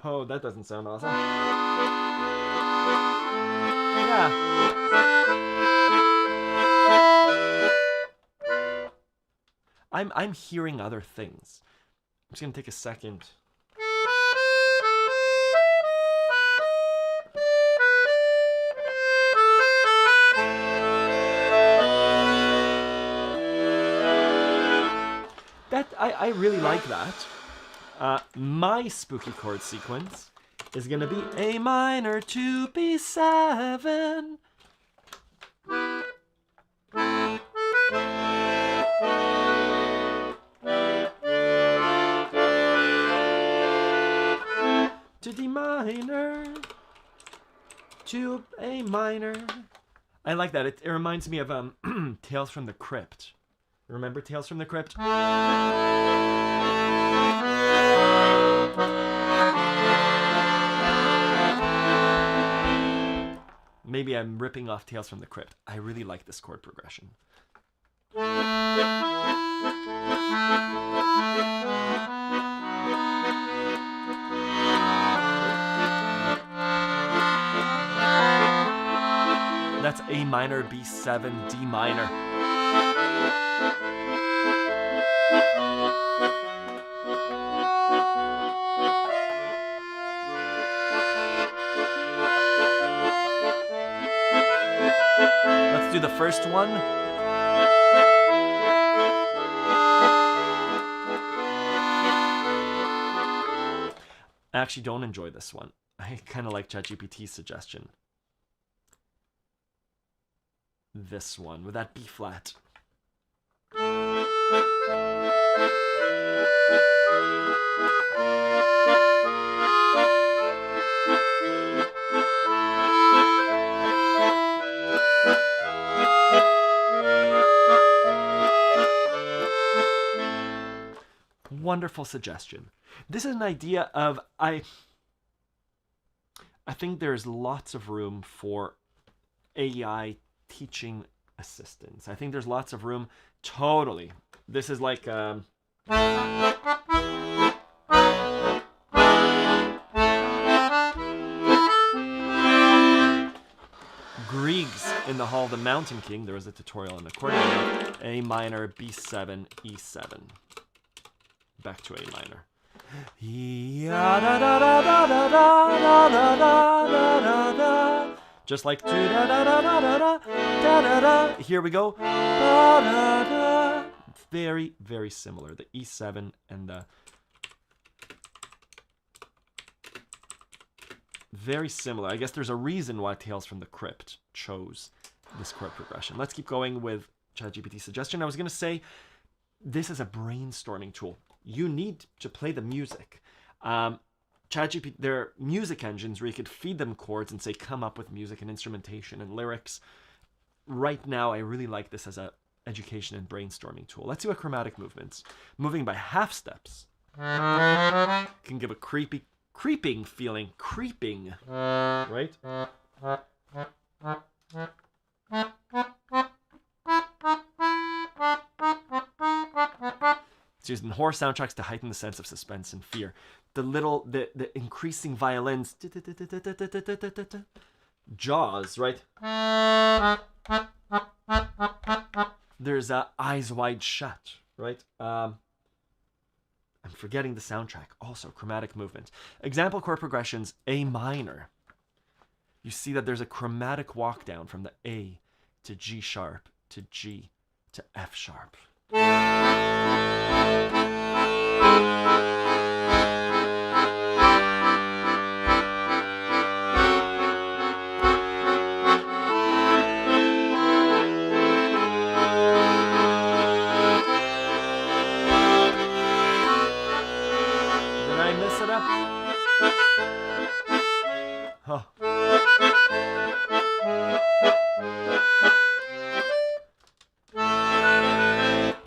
Oh, that doesn't sound awesome. I'm hearing other things. I'm just gonna take a second. That I really like that. My spooky chord sequence is gonna be A minor to B7. To D minor to A minor. I like that. It reminds me of Tales from the Crypt. Remember Tales from the Crypt? Maybe I'm ripping off Tales from the Crypt. I really like this chord progression. That's A minor, B7, D minor. Let's do the first one. I actually don't enjoy this one. I kind of like ChatGPT's suggestion. This one with that B flat. Wonderful suggestion. This is an idea of I think there's lots of room for AI teaching assistants. I think there's lots of room. Totally. This is like Griegs in the Hall of the Mountain King. There was a tutorial on Accordion Love. A minor, B7, E7. Back to A minor. Just like here we go. Very, very similar. The E7 and the very similar. I guess there's a reason why Tales from the Crypt chose this chord progression. Let's keep going with ChatGPT suggestion. I was going to say this is a brainstorming tool. You need to play the music. ChatGPT, there are music engines where you could feed them chords and say, come up with music and instrumentation and lyrics. Right now, I really like this as a education and brainstorming tool. Let's do a chromatic movements. Moving by half steps can give a creeping feeling. Creeping, right? It's used in horror soundtracks to heighten the sense of suspense and fear. The increasing violins, Jaws, right? There's Eyes Wide Shut, right? I'm forgetting the soundtrack. Also, chromatic movement. Example chord progressions, A minor. You see that there's a chromatic walk down from the A to G sharp to G to F sharp.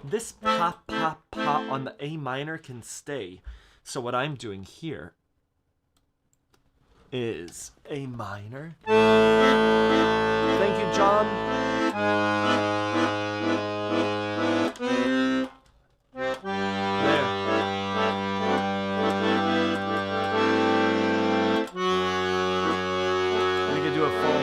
This pa pa pa on the A minor can stay. So what I'm doing here is A minor. Thank you, John. There. We can do a full.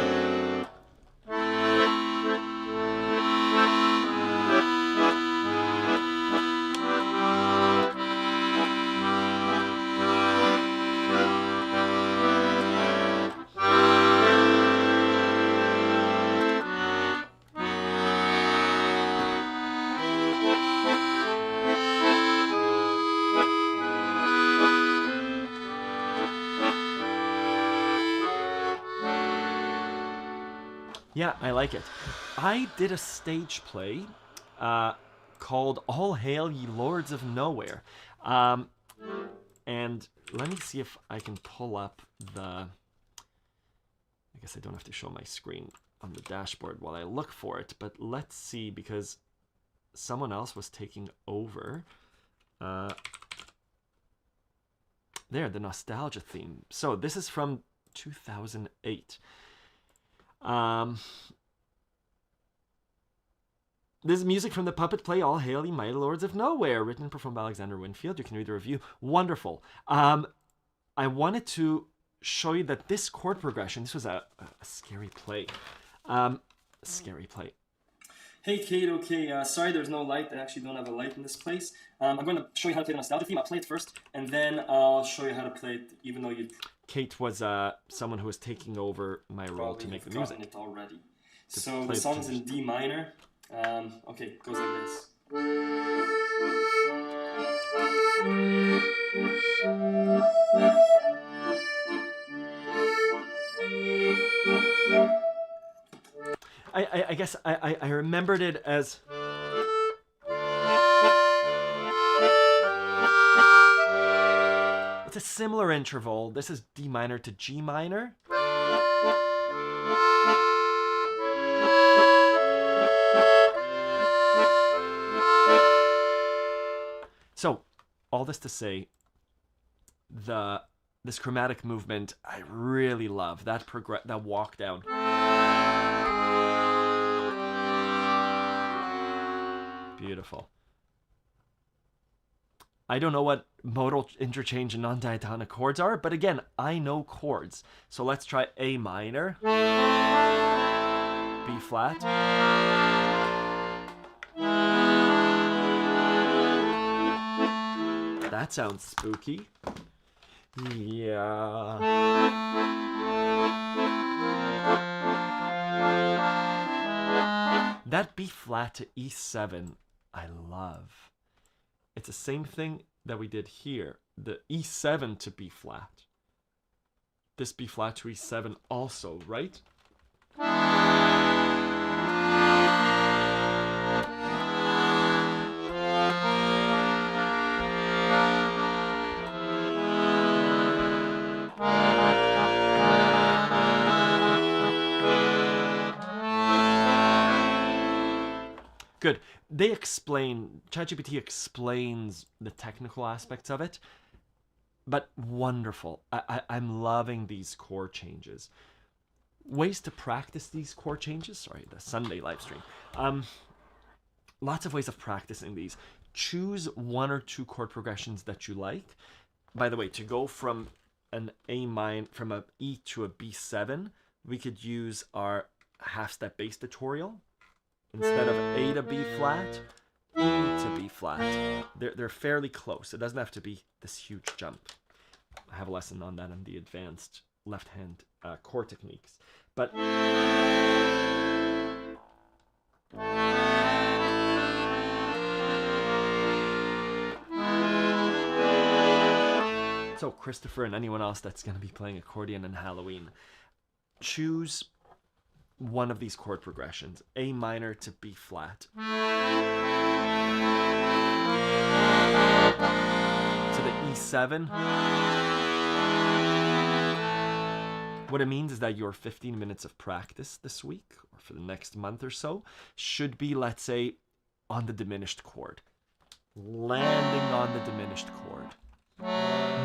Yeah, I like it. I did a stage play called All Hail Ye Lords of Nowhere. And let me see if I can pull up the... I guess I don't have to show my screen on the dashboard while I look for it, but let's see, because someone else was taking over. There, the nostalgia theme. So this is from 2008. This is music from the puppet play All Hail Ye Mighty Lords of Nowhere, written and performed by Alexander Winfield. You can read the review. Wonderful. I wanted to show you that this chord progression, this was a scary play. Scary play. Hey Kate, okay, sorry there's no light. I actually don't have a light in this place. I'm going to show you how to play the nostalgia theme. I'll play it first, and then I'll show you how to play it, even though you Kate was someone who was taking over my role to make the music. it already. So the song's in D minor. Okay, it goes like this. I guess I remembered it as... It's a similar interval. This is D minor to G minor. So, all this to say, this chromatic movement I really love. That walk down. Beautiful. I don't know what modal interchange and non-diatonic chords are, but again, I know chords. So let's try A minor, B flat, that sounds spooky. Yeah. That B flat to E7, I love. It's the same thing that we did here. The E7 to B flat. This B flat to E7 also, right? Good. They explain, ChatGPT explains the technical aspects of it, but wonderful. I'm loving these chord changes. Ways to practice these chord changes. Sorry, the Sunday live stream. Lots of ways of practicing these. Choose one or two chord progressions that you like. By the way, to go from an A minor, from a E to a B7, we could use our half-step bass tutorial. Instead of A to B flat, E to B flat. They're fairly close. It doesn't have to be this huge jump. I have a lesson on that on the advanced left-hand chord techniques. But so Christopher and anyone else that's going to be playing accordion in Halloween, choose one of these chord progressions, A minor to B flat, to the E7. What it means is that your 15 minutes of practice this week, or for the next month or so, should be, let's say, on the diminished chord. Landing on the diminished chord.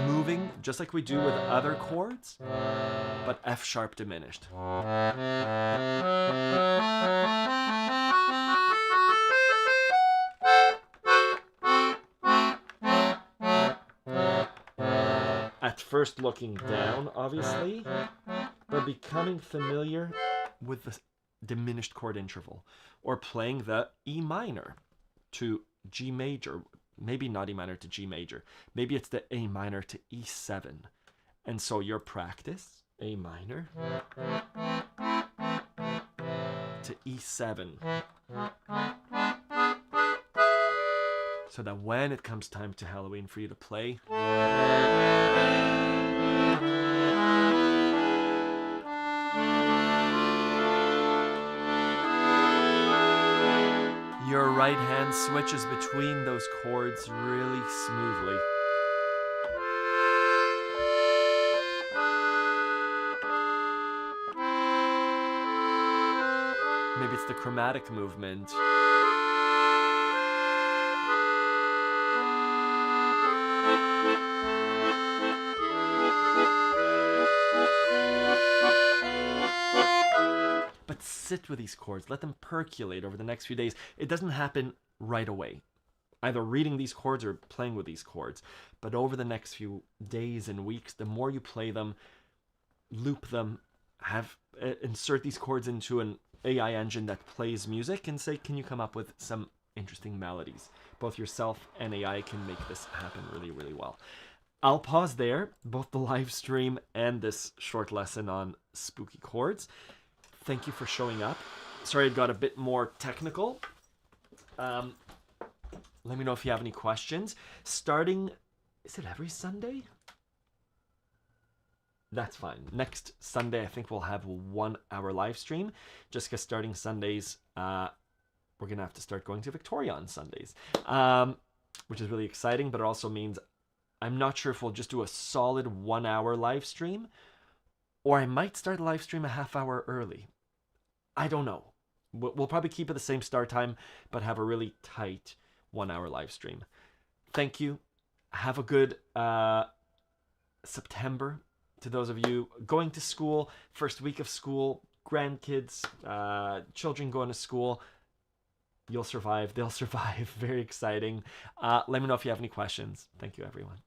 Moving, just like we do with other chords, but F sharp diminished. At first looking down, obviously, but becoming familiar with the diminished chord interval, or playing the E minor to G major. Maybe not E minor to G major. Maybe it's the A minor to E7. And so your practice, A minor to E7. So that when it comes time to Halloween for you to play, right hand switches between those chords really smoothly. Maybe it's the chromatic movement. But sit with these chords, let them percolate over the next few days. It doesn't happen right away, either reading these chords or playing with these chords. But over the next few days and weeks, the more you play them, loop them, insert these chords into an AI engine that plays music and say, can you come up with some interesting melodies? Both yourself and AI can make this happen really, really well. I'll pause there, both the live stream and this short lesson on spooky chords. Thank you for showing up. Sorry it got a bit more technical. Let me know if you have any questions. Starting, is it every Sunday? That's fine. Next Sunday, I think we'll have a 1 hour live stream. Just because starting Sundays, we're going to have to start going to Victoria on Sundays, which is really exciting, but it also means I'm not sure if we'll just do a solid 1 hour live stream, or I might start the live stream a half hour early. I don't know. We'll probably keep it the same start time, but have a really tight 1 hour live stream. Thank you. Have a good September. To those of you going to school, first week of school, grandkids, children going to school, you'll survive. They'll survive. Very exciting. Let me know if you have any questions. Thank you, everyone.